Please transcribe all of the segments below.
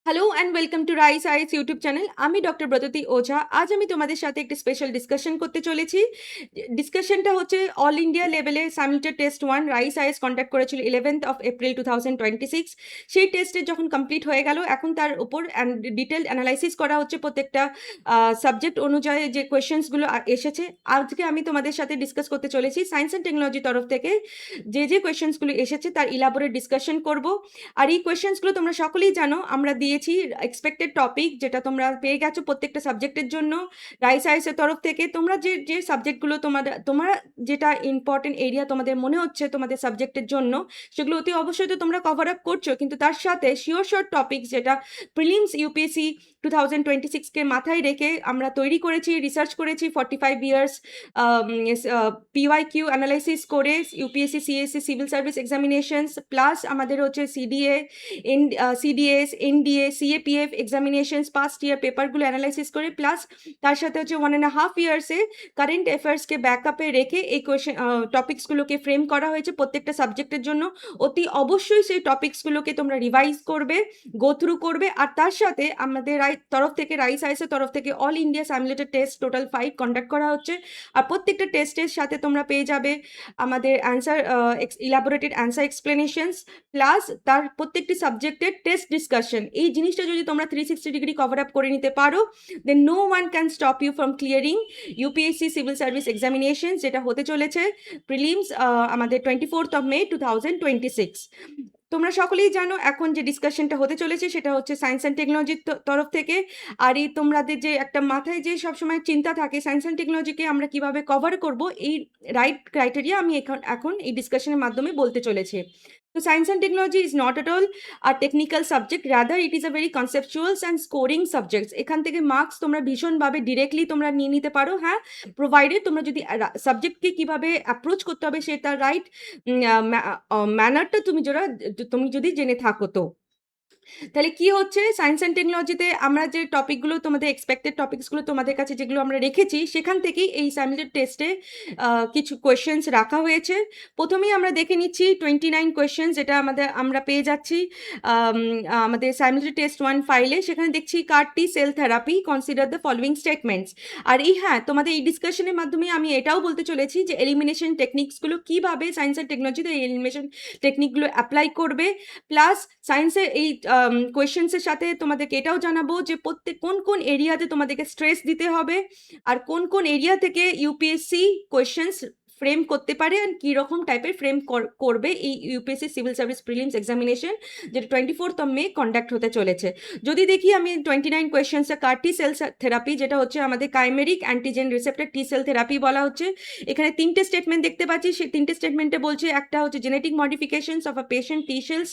Hello and welcome to Rise Ice YouTube channel. আমি doctor Bratati Ojha. আজ আমি তোমাদের সাথে একটি স্পেশাল ডিসকাশন করতে চলেছি। ডিসকাশনটা হচ্ছে অল ইন্ডিয়া লেভেলে সাইমুলটেনিয়াস টেস্ট 1 রাইস আইস কন্ডাক্ট করেছিল 11th of April 2026। সেই টেস্টের যখন কমপ্লিট হয়ে গেল, এখন তার উপর ডিটেলড অ্যানালাইসিস করা হচ্ছে প্রত্যেকটা সাবজেক্ট অনুযায়ী যে কোয়েশ্চেন্সগুলো এসেছে। আজকে আমি তোমাদের সাথে ডিসকাস করতে চলেছি সায়েন্স অ্যান্ড টেকনোলজি তরফ থেকে যে কোয়েশ্চেন্সগুলো এসেছে তার ইলাবোরেট ডিসকাশন করব। আর এই কোয়েশ্চেন্সগুলো তোমরা সকলেই জানো, আমরা দিয়েছি এক্সপেক্টেড টপিক, যেটা তোমরা পেয়ে গেছো প্রত্যেকটা সাবজেক্টের জন্য রাইস আইসের তরফ থেকে। তোমরা যে সাবজেক্টগুলো তোমরা যেটা ইম্পর্টেন্ট এরিয়া তোমাদের মনে হচ্ছে তোমাদের সাবজেক্টের জন্য, সেগুলো অতি অবশ্যই তো তোমরা কভার আপ করছো, কিন্তু তার সাথে শিওর টপিকস যেটা প্রিলিমস ইউপিএসসি 2026কে মাথায় রেখে আমরা তৈরি করেছি, রিসার্চ করেছি 45 ইয়ার্স পিওয়াইকিউ অ্যানালাইসিস করে UPSC CSE civil service examinations, plus আমাদের হচ্ছে CDS NDA CAPF examinations past ইয়ার পেপারগুলো অ্যানালাইসিস করে, প্লাস তার সাথে হচ্ছে 1.5 ইয়ার্সে কারেন্ট অ্যাফেয়ার্সকে ব্যাকআপে রেখে এই টপিক্সগুলোকে ফ্রেম করা হয়েছে প্রত্যেকটা সাবজেক্টের জন্য। অতি অবশ্যই সেই টপিক্সগুলোকে তোমরা রিভাইজ করবে, গো থ্রু করবে। আর তার সাথে আমাদের তরফ থেকে রাইস আইসের তরফ থেকে all India simulated test total 5 conduct করা হচ্ছে। আর প্রত্যেকটা টেস্টের সাথে তোমরা পেয়ে যাবে আমাদের অ্যান্সার ইলাবোরেটেড অ্যান্সার এক্সপ্লেনেশনস, প্লাস তার প্রত্যেকটি সাবজেক্টের টেস্ট ডিসকাশন। এই জিনিসটা যদি তোমরা 360 ডিগ্রি কভার আপ করে নিতে পারো, then no one can stop you from clearing UPSC civil service examination, যেটা হতে চলেছে প্রিলিমস আমাদের 24th of May 2026। তোমরা সকলেই জানো এখন যে ডিসকাশনটা হতে চলেছে সেটা হচ্ছে সায়েন্স অ্যান্ড টেকনোলজির তরফ থেকে। আর এই তোমাদের যে একটা মাথায় যে সবসময় চিন্তা থাকে সায়েন্স অ্যান্ড টেকনোলজিকে আমরা কিভাবে কভার করব, এই রাইট ক্রাইটেরিয়া আমি এখন এই ডিসকাশনের মাধ্যমে বলতে চলেছি। তো science and technology is not at all a technical subject, rather it is a very conceptuals and scoring subjects. এখান থেকে মার্কস তোমরা ভীষণভাবে ডিরেক্টলি তোমরা নিয়ে নিতে পারো, হ্যাঁ, প্রোভাইডেড তোমরা যদি সাবজেক্টকে কিভাবে অ্যাপ্রোচ করতে হবে সেটা রাইট ম্যানারটা তুমি যদি জেনে থাকো। তো তাহলে কি হচ্ছে, সায়েন্স অ্যান্ড টেকনোলজিতে আমরা যে টপিকগুলো তোমাদের এক্সপেক্টেড টপিকসগুলো তোমাদের কাছে যেগুলো আমরা রেখেছি, সেখান থেকেই এই সাইমুলেটেড টেস্টে কিছু কোয়েশ্চেন্স রাখা হয়েছে। প্রথমেই আমরা দেখে নিচ্ছি 29 কোয়েশ্চেন্স, যেটা আমরা পেয়ে যাচ্ছি আমাদের সাইমুলেটেড টেস্ট 1 ফাইলে। সেখানে দেখছি CAR T cell therapy, consider the following statements. আর তোমাদের এই ডিসকাশনের মাধ্যমে আমি এটাও বলতে চলেছি যে এলিমিনেশন টেকনিক্সগুলো কীভাবে সায়েন্স অ্যান্ড টেকনোলজিতে এই এলিমিনেশন টেকনিকগুলো অ্যাপ্লাই করবে, প্লাস সায়েন্সের এই কোয়েশ্চেন্সের সাথে তোমাদেরকে এটাও জানাবো যে কোন এরিয়াতে তোমাদেরকে স্ট্রেস দিতে হবে, আর কোন এরিয়া থেকে ইউপিএসসি কোয়েশ্চেন্স ফ্রেম করতে পারে, আর কীরকম টাইপের ফ্রেম করবে এই UPSC civil service prelims examination, যেটা 24th of May কন্ডাক্ট হতে চলেছে। যদি দেখি আমি 29 কোয়েশ্চেন্সে কার-টি সেল থেরাপি, যেটা হচ্ছে আমাদের chimeric antigen receptor T cell therapy বলা হচ্ছে। এখানে 3টে স্টেটমেন্ট দেখতে পাচ্ছি, সেই 3টে স্টেটমেন্টে বলছে একটা হচ্ছে genetic modifications of a patient T cells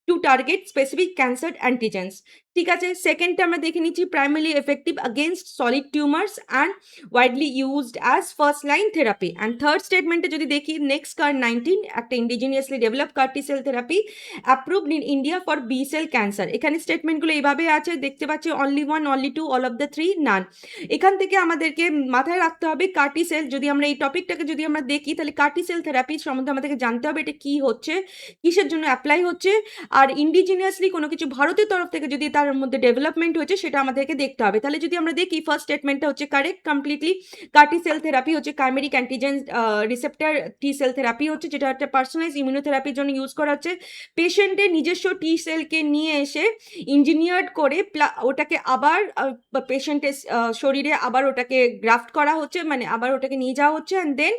to target specific cancer antigens. ঠিক আছে, সেকেন্ডটা আমরা দেখে নিচ্ছি primary effective against solid tumours and widely used as first line therapy. And third স্টেটমেন্টে যদি দেখি নেক্সট কার-19, একটা indigenously develop CAR T cell therapy approved in India for B cell cancer. এখানে স্টেটমেন্টগুলো এইভাবে আছে, দেখতে পাচ্ছি only one, only two, all of the three, none. এখান থেকে আমাদেরকে মাথায় রাখতে হবে কার-টি সেল, যদি আমরা এই টপিকটাকে যদি আমরা দেখি, তাহলে কার-টি সেল থেরাপি সম্বন্ধে আমাদেরকে জানতে হবে এটা কী হচ্ছে, কিসের জন্য অ্যাপ্লাই হচ্ছে, আর ইন্ডিজিনিয়াসলি কোনো কিছু ভারতের তরফ থেকে যদি তার মধ্যে ডেভেলপমেন্ট হয়েছে সেটা আমাদেরকে দেখতে হবে। তাহলে যদি আমরা দেখি ফার্স্ট স্টেটমেন্টটা হচ্ছে correct completely. CAR T cell therapy হচ্ছে chimeric antigen receptor T cell therapy হচ্ছে, যেটা একটা পার্সোনালাইজ ইমিউনোথেরাপির জন্য ইউজ করা হচ্ছে। পেশেন্টের নিজস্ব টি সেলকে নিয়ে এসে ইঞ্জিনিয়ার্ড করে ওটাকে আবার পেশেন্টের শরীরে আবার ওটাকে গ্রাফট করা হচ্ছে, মানে আবার ওটাকে নিয়ে যাওয়া হচ্ছে। অ্যান্ড দেন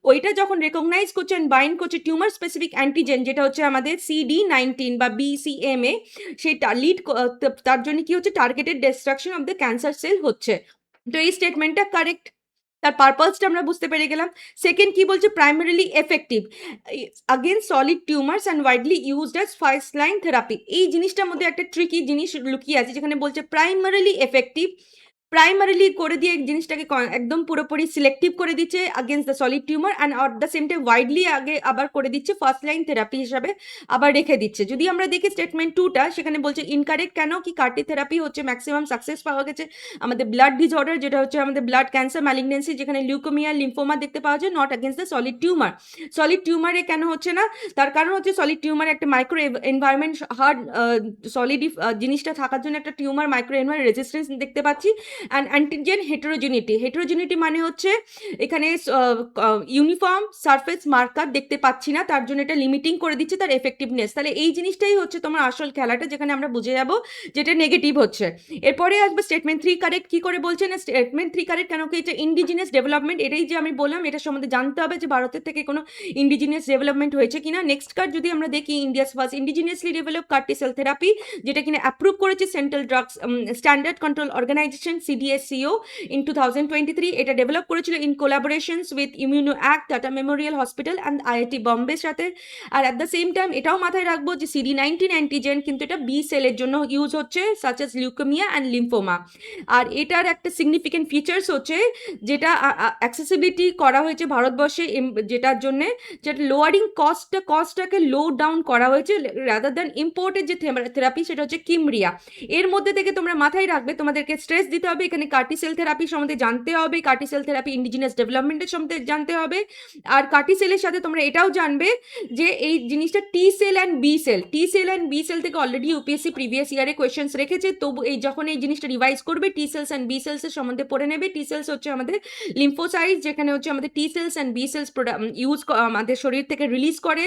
ওইটা যখন রেকগনাইজ করছে অ্যান্ড বাইন্ড করছে টিউমার স্পেসিফিক অ্যান্টিজেন, যেটা হচ্ছে আমাদের CD19 বা BCMA, সেটা লিড তার জন্য কি হচ্ছে, targeted destruction of the cancer cell হচ্ছে। তো এই স্টেটমেন্টটা কারেক্ট, তার পারপাসটা আমরা বুঝতে পেরে গেলাম। সেকেন্ড কি বলছে, primarily effective against solid tumours and widely used as first line therapy. এই জিনিসটার মধ্যে একটা ট্রিকি জিনিস লুকিয়ে আছে, যেখানে বলছে প্রাইমারিলি এফেক্টিভ। প্রাইমারিলি করে দিয়ে জিনিসটাকে একদম পুরোপুরি সিলেক্টিভ করে দিচ্ছে against the solid tumor and at the same time widely আগে আবার করে দিচ্ছে ফার্স্ট লাইন থেরাপি হিসাবে আবার রেখে দিচ্ছে। যদি আমরা দেখি স্টেটমেন্ট 2টা, সেখানে বলছে ইনকারেক্ট কেন, কি কার্টি থেরাপি হচ্ছে ম্যাক্সিমাম সাকসেস পাওয়া গেছে আমাদের ব্লাড ডিসঅর্ডার, যেটা হচ্ছে আমাদের ব্লাড ক্যান্সার ম্যালিগনেন্সি, যেখানে লিউকোমিয়া লিম্ফোমা দেখতে পাওয়া যায়, not against the solid tumor। সলিড টিউমারে কেন হচ্ছে না, তার কারণ হচ্ছে সলিড টিউমারে একটা মাইক্রো এনভায়রনমেন্ট হার্ড সলিড জিনিসটা থাকার জন্য একটা টিউমার মাইক্রো এনভায়রনমেন্ট রেজিস্ট্যান্স দেখতে পাচ্ছি। অ্যান্ড অ্যান্টিজেন হেটেরোজেনিটি, হেটেরোজেনিটি মানে হচ্ছে এখানে ইউনিফর্ম সারফেস মার্কার দেখতে পাচ্ছি না, তার জন্য এটা লিমিটিং করে দিচ্ছে তার এফেক্টিভনেস। তাহলে এই জিনিসটাই হচ্ছে তোমার আসল খেলাটা, যেখানে আমরা বুঝে যাব যেটা নেগেটিভ হচ্ছে। এরপরে আসবে স্টেটমেন্ট 3 কারেক্ট। কি করে বলছে না স্টেটমেন্ট 3 কারেক্ট কেন, কি এটা ইন্ডিজিনিয়াস ডেভেলপমেন্ট, এটাই যে আমি বললাম এটা সম্বন্ধে জানতে হবে যে ভারতের থেকে কোনো ইন্ডিজিনিয়াস ডেভেলপমেন্ট হয়েছে কিনা। নেক্সট কার্ড যদি আমরা দেখি, India's first indigenously develop CAR T cell therapy, যেটা কিনা অ্যাপ্রুভ করেছে central drugs standard control organization CDSCO in 2023। এটা ডেভেলপ করেছিল in collaborations with Immuno Act, Tata memorial hospital and IIT বম্বের সাথে। আর অ্যাট দ্য সেম টাইম এটাও মাথায় রাখবো যে CD19 অ্যান্টিজেন কিন্তু এটা বি সেলের জন্য ইউজ হচ্ছে, such as leukaemia and lymphoma. আর এটার একটা সিগনিফিকেন্ট ফিচার্স হচ্ছে যেটা অ্যাক্সেসিবিলিটি করা হয়েছে ভারতবর্ষে, যেটার জন্যে যেটা লোয়ারিং কস্টটাকে লো ডাউন করা হয়েছে রাদার দ্যান ইম্পোর্টেড যে থেরাপি, সেটা হচ্ছে কিমরিয়া। এর মধ্যে থেকে তোমরা মাথায় রাখবে, তোমাদেরকে স্ট্রেস দিতে হবে এখানে কার্টি সেল থেরাপি সম্বন্ধে জানতে হবে, কার্টি সেল থেরাপি ইন্ডিজিনাস ডেভেলপমেন্টের সম্বন্ধে জানতে হবে। আর কার্টি সেলের সাথে তোমরা এটাও জানবে যে এই জিনিসটা T cell and B cell, T cell and B cell থেকে অলরেডি UPSC প্রিভিয়াস ইয়ারে কোয়েশ্চেন্স রেখেছে। তবু এই যখন এই জিনিসটা রিভাইজ করবে, টি সেলস অ্যান্ড বি সেলসের সম্বন্ধে পড়ে নেবে। টি সেলস হচ্ছে আমাদের লিম্ফোসাইট, যেখানে হচ্ছে আমাদের T cells and B cells use আমাদের শরীর থেকে রিলিজ করে।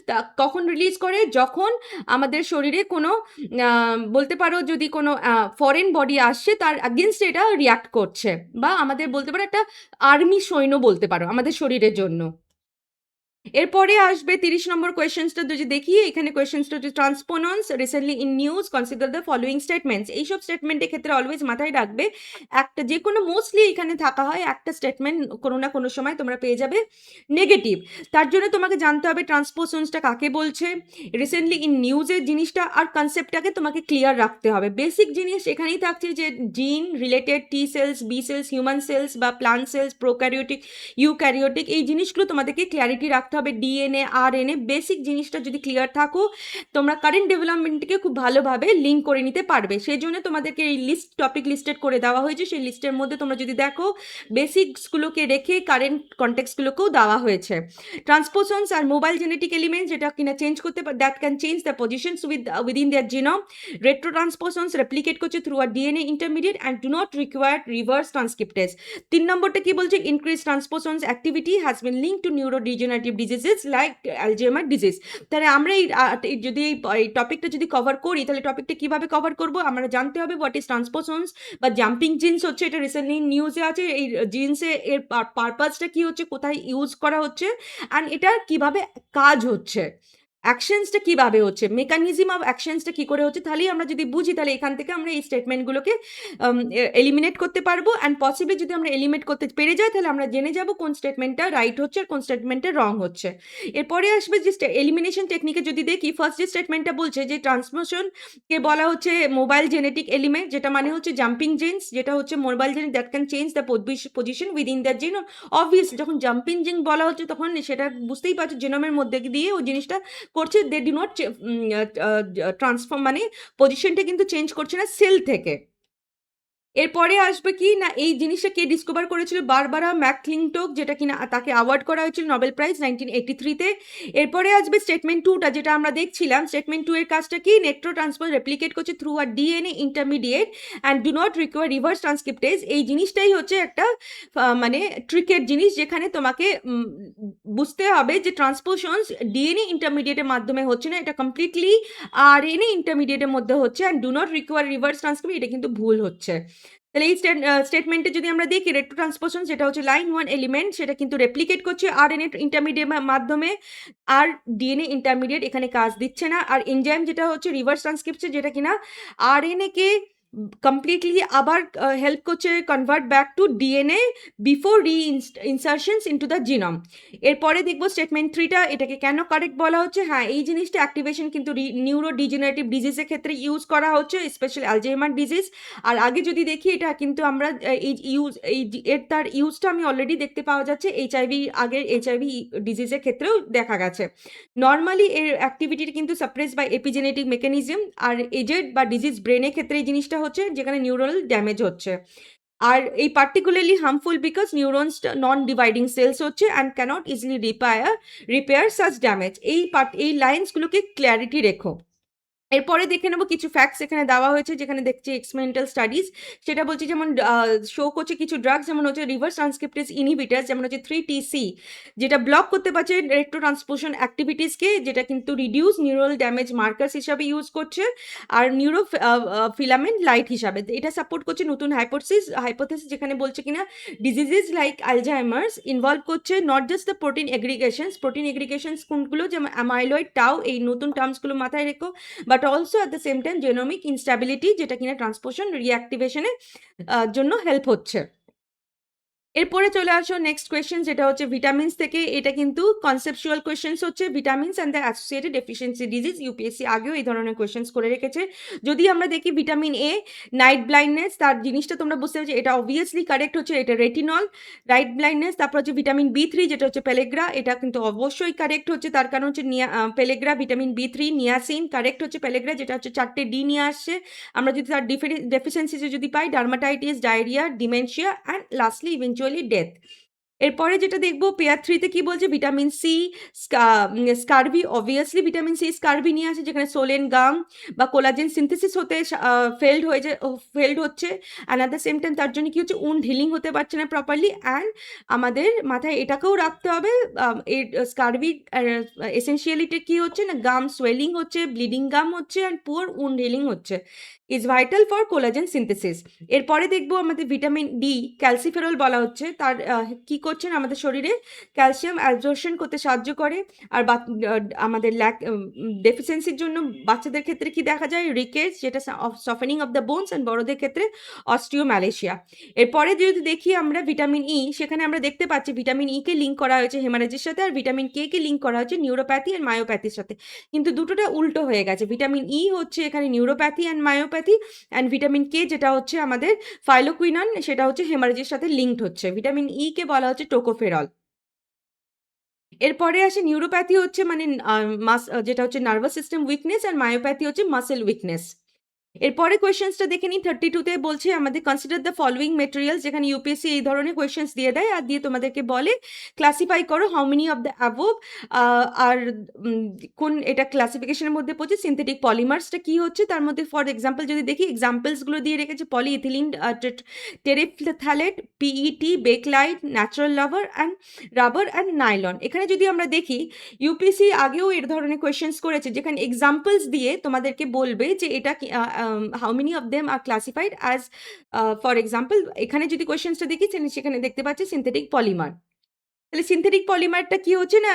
তা কখন রিলিজ করে, যখন আমাদের শরীরে কোনো বলতে পারো যদি কোনো ফরেন বডি আসছে, তার অ্যাগেনস্ট এটা রিয়াক্ট করছে, বা আমাদের বলতে পারো একটা আর্মি সৈন্য বলতে পারো আমাদের শরীরের জন্য। এরপরে আসবে 30 নম্বর কোয়েশ্চেন্সটা যদি দেখি, এখানে কোয়েশ্চেন্সটা হচ্ছে transposons recently in news consider the following statements. এইসব স্টেটমেন্টের ক্ষেত্রে অলওয়েজ মাথায় রাখবে একটা যে কোনো মোস্টলি এখানে থাকা হয় একটা স্টেটমেন্ট কোনো না কোনো সময় তোমরা পেয়ে যাবে নেগেটিভ। তার জন্য তোমাকে জানতে হবে ট্রান্সপোসন্সটা কাকে বলছে, রিসেন্টলি ইন নিউজের জিনিসটা আর কনসেপ্টটাকে তোমাকে ক্লিয়ার রাখতে হবে। বেসিক জিনিস এখানেই থাকছে যে gene related T cells, B cells, human cells বা প্লান্ট সেলস, প্রোক্যারিওটিক, ইউক্যারিওটিক, এই জিনিসগুলো তোমাদেরকে ক্লিয়ারিটি রাখতে হবে। DNA RNA বেসিক জিনিসটা যদি ক্লিয়ার থাকো, তোমরা কারেন্ট ডেভেলপমেন্টকে খুব ভালোভাবে লিঙ্ক করে নিতে পারবে। সেই জন্য তোমাদেরকে এই টপিক লিস্টেড করে দেওয়া হয়েছে, সেই লিস্টের মধ্যে তোমরা যদি দেখো বেসিক্সগুলোকে রেখে কারেন্ট কনটেক্সটগুলোকেও দেওয়া হয়েছে। ট্রান্সপোসন্স আর মোবাইল জেনেটিক এলিমেন্ট, যেটা কিনা চেঞ্জ করতে পারে, that can change the positions within their genome. Retro transposons replicate করছে through R DNA intermediate and do not require reverse transcriptase. 3 নম্বরটা কি বলছে, increase transposons activity has been link to neurodegenerative diseases like Alzheimer disease. তাহলে আমরা এই যদি এই টপিকটা যদি কভার করি, তাহলে টপিকটা কিভাবে কভার করব, আমরা জানতে হবে হোয়াট ইজ ট্রান্সপোসন্স বা জাম্পিং জিন্স হচ্ছে, এটা রিসেন্টলি নিউজে আছে। এই জিন্সে এর পারপাসটা কি হচ্ছে, কোথায় ইউজ করা হচ্ছে, অ্যান্ড এটা কিভাবে কাজ হচ্ছে, অ্যাকশনসটা কিভাবে হচ্ছে, মেকানিজম অফ অ্যাকশনসটা কি করে হচ্ছে। তাহলেই আমরা যদি বুঝি, তাহলে এখান থেকে আমরা এই স্টেটমেন্টগুলোকে এলিমিনেট করতে পারবো। অ্যান্ড পসিবলি যদি আমরা এলিমিনেট করতে পেরে যাই, তাহলে আমরা জেনে যাব কোন স্টেটমেন্টটা রাইট হচ্ছে আর কোন স্টেটমেন্টটা রং হচ্ছে। এরপরে আসবে যে এলিমিনেশন টেকনিকে যদি দেখি, ফার্স্ট যে স্টেটমেন্টটা বলছে যে ট্রান্সমিশনকে বলা হচ্ছে মোবাইল জেনেটিক এলিমেন্ট, যেটা মানে হচ্ছে জাম্পিং জিন্স, যেটা হচ্ছে mobile genetic that can change the position within the genome. Obviously যখন জাম্পিং জিন বলা হচ্ছে, তখন সেটা বুঝতেই পারছো জেনোমের মধ্যে দিয়ে ওই জিনিসটা করছে। দে ডু নট ট্রান্সফর্ম, মানে পজিশনটা কিন্তু চেঞ্জ করছে না সেল থেকে। এরপরে আসবে কি না, এই জিনিসটা কে ডিসকভার করেছিল, বারবারা ম্যাকক্লিনটক, যেটা কিনা তাকে অ্যাওয়ার্ড করা হয়েছিল নোবেল প্রাইজ 1983-তে। এরপরে আসবে স্টেটমেন্ট 2টা, যেটা আমরা দেখছিলাম। স্টেটমেন্ট 2 এর কাজটা কি, নেট্রো ট্রান্সপোজ রেপ্লিকেট করছে through R DNA intermediate and do not require reverse transcriptase. এই জিনিসটাই হচ্ছে একটা মানে ট্রিকের জিনিস, যেখানে তোমাকে বুঝতে হবে যে ট্রান্সপোশনস DNA ইন্টারমিডিয়েটের মাধ্যমে হচ্ছে না, এটা কমপ্লিটলি RNA ইন্টারমিডিয়েটের মধ্যে হচ্ছে, and do not require reverse transcript, এটা কিন্তু ভুল হচ্ছে। তাহলে এই স্টেটমেন্টে যদি আমরা দেখি, রেট্রো ট্রান্সপোশন যেটা হচ্ছে লাইন 1 এলিমেন্ট, সেটা কিন্তু রেপ্লিকেট করছে RNA ইন্টারমিডিয়েট মাধ্যমে, আর DNA ইন্টারমিডিয়েট এখানে কাজ দিচ্ছে না। আর এনজাইম যেটা হচ্ছে রিভার্স ট্রান্সক্রিপ্টন, যেটা কিনা RNA কে কমপ্লিটলি আবার হেল্প করছে convert back to DNA before insertions into the genome. এরপরে দেখবো স্টেটমেন্ট 3টা, এটাকে কেন কারেক্ট বলা হচ্ছে। হ্যাঁ, এই জিনিসটা অ্যাক্টিভেশন কিন্তু নিউরো ডিজেনারেটিভ ডিজিজের ক্ষেত্রে ইউজ করা হচ্ছে, স্পেশালি অ্যালজাইমার ডিজিজ। আর আগে যদি দেখি এটা কিন্তু আমরা তার ইউজটা আমি অলরেডি দেখতে পাওয়া যাচ্ছে এইচআইভি, আগের এইচআইভি ডিজিজের ক্ষেত্রেও দেখা গেছে। নর্মালি এর অ্যাক্টিভিটি কিন্তু সাপ্রেস বাই এপিজেনেটিক মেকানিজম, আর এজেড বা ডিজিজ ব্রেনের ক্ষেত্রে এই জিনিসটা হচ্ছে যেখানে নিউরাল ড্যামেজ হচ্ছে। আর এই particularly harmful because neurons non dividing cells হচ্ছে and cannot easily repair such damage. এই লাইন্সগুলোকে ক্ল্যারিটি রেখো। এরপরে দেখে নেবো কিছু ফ্যাক্টস এখানে দেওয়া হয়েছে, যেখানে দেখছি এক্সপেরিমেন্টাল স্টাডিজ, সেটা বলছি যেমন শো করছে কিছু ড্রাগস যেমন হচ্ছে রিভার্স ট্রান্সক্রিপ্টেজ ইনহিবিটার্স, যেমন হচ্ছে 3TC, যেটা ব্লক করতে পারছে রেট্রোট্রান্সপোর্শন অ্যাক্টিভিটিসকে, যেটা কিন্তু রিডিউস নিউরাল ড্যামেজ মার্কার্স হিসাবে ইউজ করছে, আর নিউরো ফিলামেন্ট লাইট হিসাবে। এটা সাপোর্ট করছে নতুন হাইপোথেসিস যেখানে বলছে কিনা ডিজিজেস লাইক অ্যালজাইমার্স ইনভলভ করছে not just the protein aggregations কোনগুলো, যেমন অ্যামাইলয়েড টাউ, এই নতুন টার্মসগুলো মাথায় রেখো, but also at the same time genomic instability, যেটা কিনা ট্রান্সপোর্শন রিঅ্যাক্টিভেশনের জন্য হেল্প হচ্ছে। এরপরে চলে আসো নেক্সট কোয়েশ্চেন, যেটা হচ্ছে ভিটামিনস থেকে। এটা কিন্তু কনসেপচুয়াল কোয়েশ্চেন্স হচ্ছে, vitamins and the associated deficiency disease. UPSC আগেও এই ধরনের কোয়েশ্চেন্স করে রেখেছে। যদি আমরা দেখি ভিটামিন এ, নাইট ব্লাইন্ডনেস, তার জিনিসটা তোমরা বুঝতে পারছো, এটা অবভিয়াসলি কারেক্ট হচ্ছে, এটা রেটিনল। নাইট ব্লাইন্ডনেস, তারপর হচ্ছে ভিটামিন B3, যেটা হচ্ছে পেলেগ্রা, এটা কিন্তু অবশ্যই কারেক্ট হচ্ছে, তার কারণ হচ্ছে পেলেগ্রা, ভিটামিন B3, নিয়াসিন, কারেক্ট হচ্ছে পেলেগ্রা, যেটা হচ্ছে 4টে ডি নিয়ে আসছে। আমরা যদি তার ডেফিসিয়েন্সি যদি পাই, dermatitis, diarrhoea, dementia and lastly eventually death. এরপরে যেটা দেখবো পেয়ার 3তে কি বলছে, vitamin C, scurvy, obviously vitamin C scurvy নিয়ে আসে, যেখানে সোলেন গাম বা কোলাজেন সিনথেসিস হতে ফেল্ড হচ্ছে, and at the same time তার জন্য কি হচ্ছে, উন্ড হিলিং হতে পারছে না প্রপারলি। অ্যান্ড আমাদের মাথায় এটাকেও রাখতে হবে, এই স্কারবি এসেন্সিয়ালিটি কি হচ্ছে না, গাম সোয়েলিং হচ্ছে, ব্লিডিং গাম হচ্ছে, অ্যান্ড পুয়ার উন্ড হিলিং হচ্ছে, is vital for collagen synthesis. এরপরে দেখবো আমাদের ভিটামিন ডি, ক্যালসিফেরল বলা হচ্ছে, তার কি করছেন আমাদের শরীরে ক্যালসিয়াম অ্যাবজর্পশন করতে সাহায্য করে। আর আমাদের ডেফিসিয়েন্সির জন্য বাচ্চাদের ক্ষেত্রে কি দেখা যায়, রিকেজ, যেটা সফেনিং অফ দ্য বোনস, অ্যান্ড বড়দের ক্ষেত্রে অস্টিওম্যালেশিয়া। এরপরে যদি দেখি আমরা ভিটামিন ই, সেখানে আমরা দেখতে পাচ্ছি ভিটামিন ই কে লিঙ্ক করা হয়েছে হেমারেজের সাথে, আর ভিটামিন কে কে লিঙ্ক করা হয়েছে নিউরোপ্যাথি আর মায়োপ্যাথির সাথে, কিন্তু দুটোটা উল্টো হয়ে গেছে। ভিটামিন ই হচ্ছে এখানে neuropathy and myopathy, and vitamin K যেটা হচ্ছে আমাদের ফাইলোকুইনান, সেটা হচ্ছে হেমারেজের সাথে লিঙ্কড হচ্ছে। ভিটামিন ই কে বলা হচ্ছে টোকোফেরল। এরপরে আসে নিউরোপ্যাথি হচ্ছে মানে যেটা হচ্ছে নার্ভাস সিস্টেম উইকনেস, আর মায়োপ্যাথি হচ্ছে মাসেল উইকনেস। এরপরে কোয়েশ্চেন্সটা দেখে নিই, 32তে বলছে আমাদের কনসিডার দ্য ফলোয়িং মেটেরিয়ালস, যেখানে ইউপিএসসি এই ধরনের কোয়েশ্চেন্স দিয়ে দেয়, আর দিয়ে তোমাদেরকে বলে ক্লাসিফাই করো how many of the above, আর কোন এটা ক্লাসিফিকেশনের মধ্যে পড়ছে। সিনথেটিক পলিমার্সটা কি হচ্ছে, তার মধ্যে ফর এক্সাম্পল যদি দেখি এক্সাম্পলসগুলো দিয়ে রেখেছে, polyethylene terephthalate, PET, backlight, natural rubber and nylon. এখানে যদি আমরা দেখি ইউপিএসসি আগেও এর ধরনের কোয়েশ্চেন্স করেছে, যেখানে এক্সাম্পলস দিয়ে তোমাদেরকে বলবে যে এটা how many of them are classified as, for example এখানে যদি কোয়েশ্চেন্সটা দেখি সেখানে দেখতে পাচ্ছি সিনথেটিক পলিমার। তাহলে সিনথেটিক পলিমারটা কি হচ্ছে না,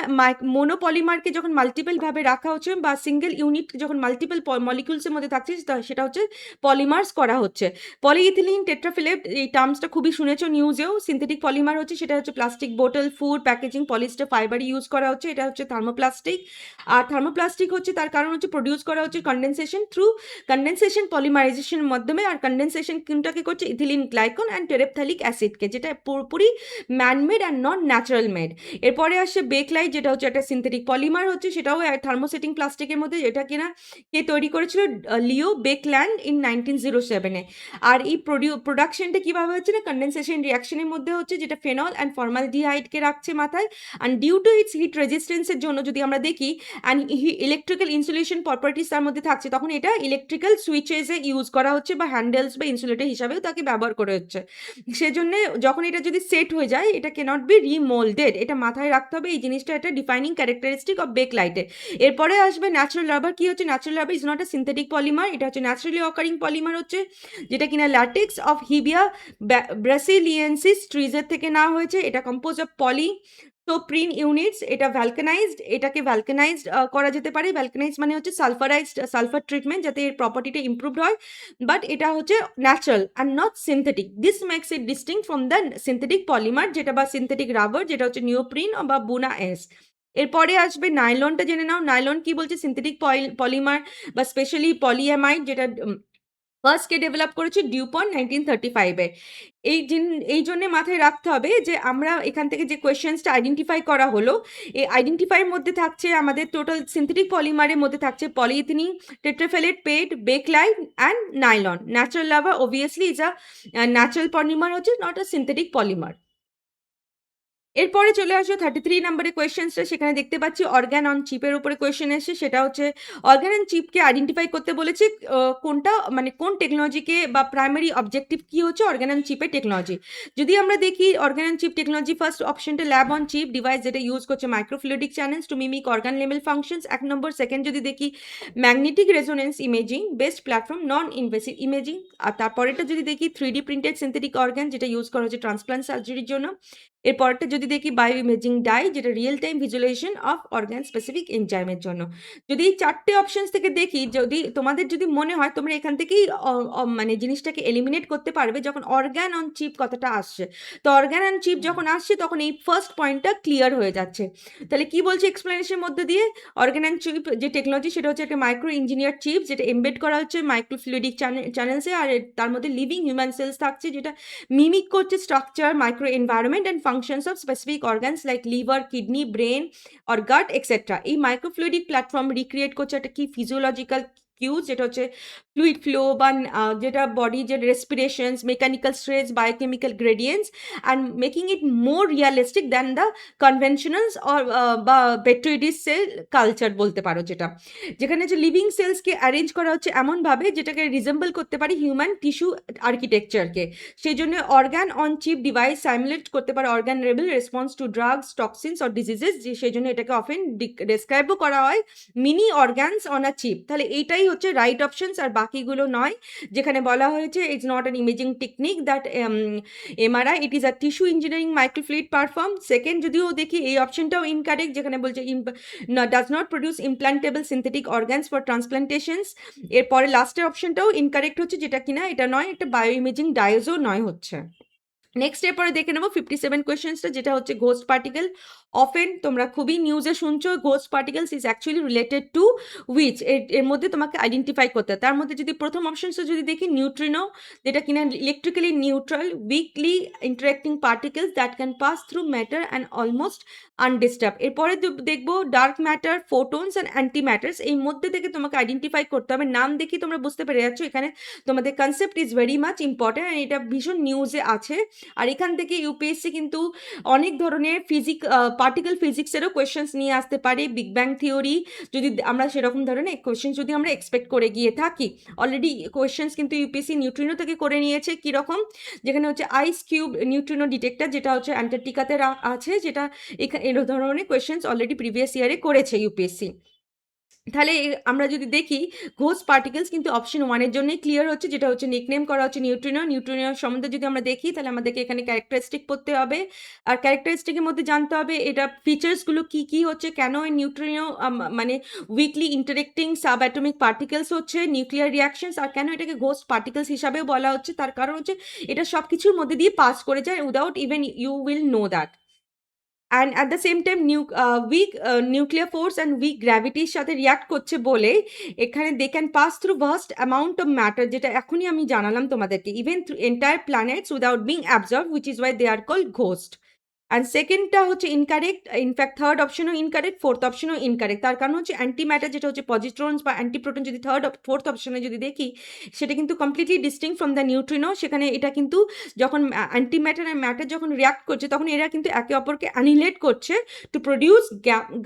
মোনোপলিমারকে যখন মাল্টিপল ভাবে রাখা হচ্ছে বা সিঙ্গেল ইউনিট যখন মাল্টিপল মলিকিউলসের মধ্যে থাকছে, সেটা হচ্ছে পলিমার্স করা হচ্ছে। পলিইথিলিন টেট্রাফিলেট, এই টার্মসটা খুবই শুনেছো নিউজেও। সিনথেটিক পলিমার হচ্ছে, সেটা হচ্ছে প্লাস্টিক বোতল, food packaging, polyester fibre use করা হচ্ছে, এটা হচ্ছে থার্মোপ্লাস্টিক। আর থার্মোপ্লাস্টিক হচ্ছে তার কারণ হচ্ছে প্রডিউস করা হচ্ছে কন্ডেনসেশন পলিমারাইজেশনের মাধ্যমে। আর কন্ডেনসেশন কোনটাকে করছে, ইথিলিন গ্লাইকন অ্যান্ড টেরেপথ্যালিক অ্যাসিডকে, যেটা পুরোপুরি man-made and not natural made. এরপরে আসছে বেকলাইট, যেটা হচ্ছে একটা সিনথেটিক পলিমার হচ্ছে, সেটাও থার্মোসেটিং প্লাস্টিকের মধ্যে, যেটা কিনা কে তৈরি করেছিল, লিও বেকল্যান্ড ইন 1907-এ। আর এই প্রোডাকশনটা কিভাবে হচ্ছে না, কন্ডেনসেশন রিয়াকশনের মধ্যে হচ্ছে, যেটা ফেনল অ্যান্ড ফর্মালডিহাইডকে রাখছে মাথায়। And due to its heat রেজিস্ট্যান্সের জন্য যদি আমরা দেখি, অ্যান্ড ইলেকট্রিক্যাল ইনসুলেশন প্রপার্টিস তার মধ্যে থাকছে, তখন এটা ইলেকট্রিক্যাল সুইচেসে ইউজ করা হচ্ছে, বা হ্যান্ডেলস বা ইনসুলেটর হিসাবেও তাকে ব্যবহার করে হচ্ছে। সেজন্য যখন এটা যদি সেট হয়ে যায়, এটা ক্যানট বি রিমোল্ডেড, এটা মাথায় রাখতে হবে। এই জিনিসটা একটা ডিফাইনিং ক্যারেক্টারিস্টিক অফ বেকলাইটের। এরপরে আসবে ন্যাচারাল রাবার। কি হচ্ছে natural rubber, is not a synthetic polymer, এটা হচ্ছে ন্যাচারালি অকারিং পলিমার হচ্ছে, যেটা কিনা ল্যাটেক্স অফ হিবিয়া ব্রাসিলিয়েন্সিস ট্রিজের থেকে নেওয়া হয়েছে। এটা কম্পোজ অফ সোপ্রিন ইউনিটস, এটা ভ্যালকানাইজড, এটাকে ভ্যালকানাইজড করা যেতে পারে। ভ্যালকানাইজড মানে হচ্ছে সালফারাইজড সালফার ট্রিটমেন্ট, যাতে এর প্রপার্টিটা ইমপ্রুভড হয়, বাট এটা হচ্ছে natural and not synthetic. This makes it distinct from the synthetic polymer, যেটা বা সিনথেটিক রাবার, যেটা হচ্ছে নিওপ্রিন বা বুনা এস। এরপরে আসবে নাইলনটা, জেনে নাও নাইলন কি বলছে। সিনথেটিক পলিমার বা স্পেশালি পলিঅ্যামাইড, যেটা ফার্স্ট কে ডেভেলপ করেছে ডিউপন 1935-এ। এই জন্য মাথায় রাখতে হবে যে আমরা এখান থেকে যে কোয়েশ্চেন্সটা আইডেন্টিফাই করা হলো, এই আইডেন্টিফাইয়ের মধ্যে থাকছে আমাদের টোটাল সিনথেটিক পলিমারের মধ্যে থাকছে polyethylene, terephthalate, PET, Bakelite and nylon. Natural rubber obviously is a natural polymer, হচ্ছে নট আ সিনথেটিক পলিমার। এরপরে চলে আসো 33 নম্বরের কোয়েশ্চেন্সটা। সেখানে দেখতে পাচ্ছি অর্গান অন চিপের উপরে কোয়েশ্চেন এসেছে। সেটা হচ্ছে অর্গান অন চিপকে আইডেন্টিফাই করতে বলেছে, কোনটা মানে কোন টেকনোলজিকে বা প্রাইমারি অবজেক্টিভ কি হচ্ছে অর্গান অন চিপের টেকনোলজি। যদি আমরা দেখি organ on chip technology, first অপশনটা ল্যাব অন চিপ ডিভাইস, যেটা ইউজ করছে microfluidic channels to mimic organ level functions, 1 নম্বর। সেকেন্ড যদি দেখি magnetic resonance imaging best platform non invasive imaging. আর তারপরেটা যদি দেখি 3D প্রিন্টেড সিনথেটিক অর্গান, যেটা ইউজ করা হচ্ছে ট্রান্সপ্লান্ট সার্জারির জন্য। এরপরটা যদি দেখি বায়ো ইমেজিং ডাই, যেটা real time visualisation of organ specific এনজাইমের জন্য। যদি এই 4টে অপশনস থেকে দেখি, যদি তোমাদের যদি মনে হয় তোমরা এখান থেকেই মানে জিনিসটাকে এলিমিনেট করতে পারবে যখন অর্গান অন চিপ কথাটা আসছে। তো অর্গান অন চিপ যখন আসছে তখন এই ফার্স্ট পয়েন্টটা ক্লিয়ার হয়ে যাচ্ছে। তাহলে কি বলছে এক্সপ্লেনেশনের মধ্যে দিয়ে, অর্গান অন চিপ যে টেকনোলজি সেটা হচ্ছে একটা মাইক্রো ইঞ্জিনিয়ার চিপ, যেটা এমবেড করা হচ্ছে মাইক্রোফ্লুইডিক চ্যানেলসে, আর তার মধ্যে লিভিং হিউম্যান সেলস থাকছে, যেটা মিমিক করছে structure, micro environment and functions of specific organs like liver, kidney, brain or gut etc. এই মাইক্রোফ্লুইডিক প্ল্যাটফর্ম রিক্রিয়েট করছে একটা কি ফিজিওলজিক্যাল কিউজ, যেটা হচ্ছে ফ্লুইড ফ্লো বা যেটা বডি যে respirations, mechanical stress, biochemical gradients, and making it more realistic than the conventionals or বা পেট্রোইডিস সেল কালচার বলতে পারো, যেখানে যে লিভিং সেলসকে অ্যারেঞ্জ করা হচ্ছে এমনভাবে যেটাকে রিজেম্বল করতে পারে হিউম্যান টিস্যু আর্কিটেকচারকে। সেই জন্য organ on chip device simulate করতে পারে organ level response to drugs, toxins or diseases, যে সেই জন্য এটাকে অফেন ডেসক্রাইবও করা হয় mini organs on a chip. তাহলে এইটাই হচ্ছে রাইট অপশনস, আর বাকিগুলো নয়। যেখানে বলা হয়েছে it's not an imaging technique that MRI, it is a tissue engineering microfluid perform. Second যদিও দেখি এই অপশনটাও ইনকারেক্ট, যেখানে বলছে does not produce implantable synthetic organs for transplantations. এরপরে লাস্টের অপশনটাও ইনকারেক্ট হচ্ছে, যেটা কিনা এটা নয়, একটা বায়ো ইমেজিং ডায়োজও নয় হচ্ছে। নেক্সট এরপরে দেখে নেবো 57 কোয়েশ্চেন্সটা, যেটা হচ্ছে ঘোস্ট পার্টিকেল। অফেন তোমরা খুবই নিউজে শুনছো ghost particles is actually related to which, এর মধ্যে তোমাকে আইডেন্টিফাই করতে হয়। তার মধ্যে যদি প্রথম অপশনসটা যদি দেখি নিউট্রিনো, যেটা কিনা electrically neutral weekly interacting particles that can pass through matter and almost undisturbed. এরপরে দেখবো dark matter, photons and anti matters. এই মধ্যে থেকে তোমাকে আইডেন্টিফাই করতে হবে। নাম দেখি তোমরা বুঝতে পেরে যাচ্ছ এখানে তোমাদের concept is very much important, and এটা ভীষণ নিউজে আছে। আর এখান থেকে ইউপিএসসি কিন্তু অনেক ধরনের পার্টিকেল ফিজিক্সেরও কোয়েশ্চেন্স নিয়ে আসতে পারে। বিগ ব্যাং থিওরি যদি আমরা সেরকম ধরনের কোয়েশ্চেন যদি আমরা এক্সপেক্ট করে গিয়ে থাকি, অলরেডি কোয়েশ্চেন্স কিন্তু ইউপিএসসি নিউট্রিনো থেকে করে নিয়েছে। কীরকম, যেখানে হচ্ছে আইস কিউব নিউট্রিনো ডিটেক্টর, যেটা হচ্ছে অ্যান্টার্কটিকাতে আছে, যেটা এর ধরনের কোয়েশ্চেন্স অলরেডি প্রিভিয়াস ইয়ারে করেছে ইউপিএসসি। তাহলে আমরা যদি দেখি ঘোস্ট পার্টিকেলস কিন্তু অপশন 1-এর জন্যই ক্লিয়ার হচ্ছে, যেটা হচ্ছে নিকনেম করা হচ্ছে নিউট্রিনো। নিউট্রিনোর সম্বন্ধে যদি আমরা দেখি তাহলে আমাদেরকে এখানে ক্যারেক্টারিস্টিক পড়তে হবে, আর ক্যারেক্টারিস্টিকের মধ্যে জানতে হবে এটা ফিচার্সগুলো কি কি হচ্ছে, কেন এই নিউট্রিনো মানে weekly interacting sub atomic particles হচ্ছে, নিউক্লিয়ার রিয়াকশনস, আর কেন এটাকে ঘোস্ট পার্টিকেলস হিসাবেও বলা হচ্ছে। তার কারণ হচ্ছে এটা সব কিছুর মধ্যে দিয়ে পাস করে যায় without even you will know that. And at the same time weak nuclear force and weak গ্র্যাভিটির সাথে রিয়াক্ট করছে বলে এখানে they can pass through vast amount of matter, যেটা এখনই আমি জানালাম তোমাদেরকে, even through entire planets without being absorb, which is why they are called ghost. And সেকেন্ডটা হচ্ছে ইনকারেক্ট, ইনফ্যাক্ট থার্ড অপশনও ইনকারেক্ট, ফোর্থ অপশনও ইনকারেক্ট। তার কারণ হচ্ছে অ্যান্টি ম্যাটার, যেটা হচ্ছে পজিট্রনস বা অ্যান্টিপ্রোটন, যদি ফোর্থ অপশনে যদি দেখি সেটা কিন্তু completely distinct from the neutrino. সেখানে এটা কিন্তু যখন অ্যান্টি ম্যাটার আর ম্যাটার যখন রিয়াক্ট করছে তখন এরা কিন্তু একে অপরকে অ্যানিহিলেট করছে টু প্রডিউস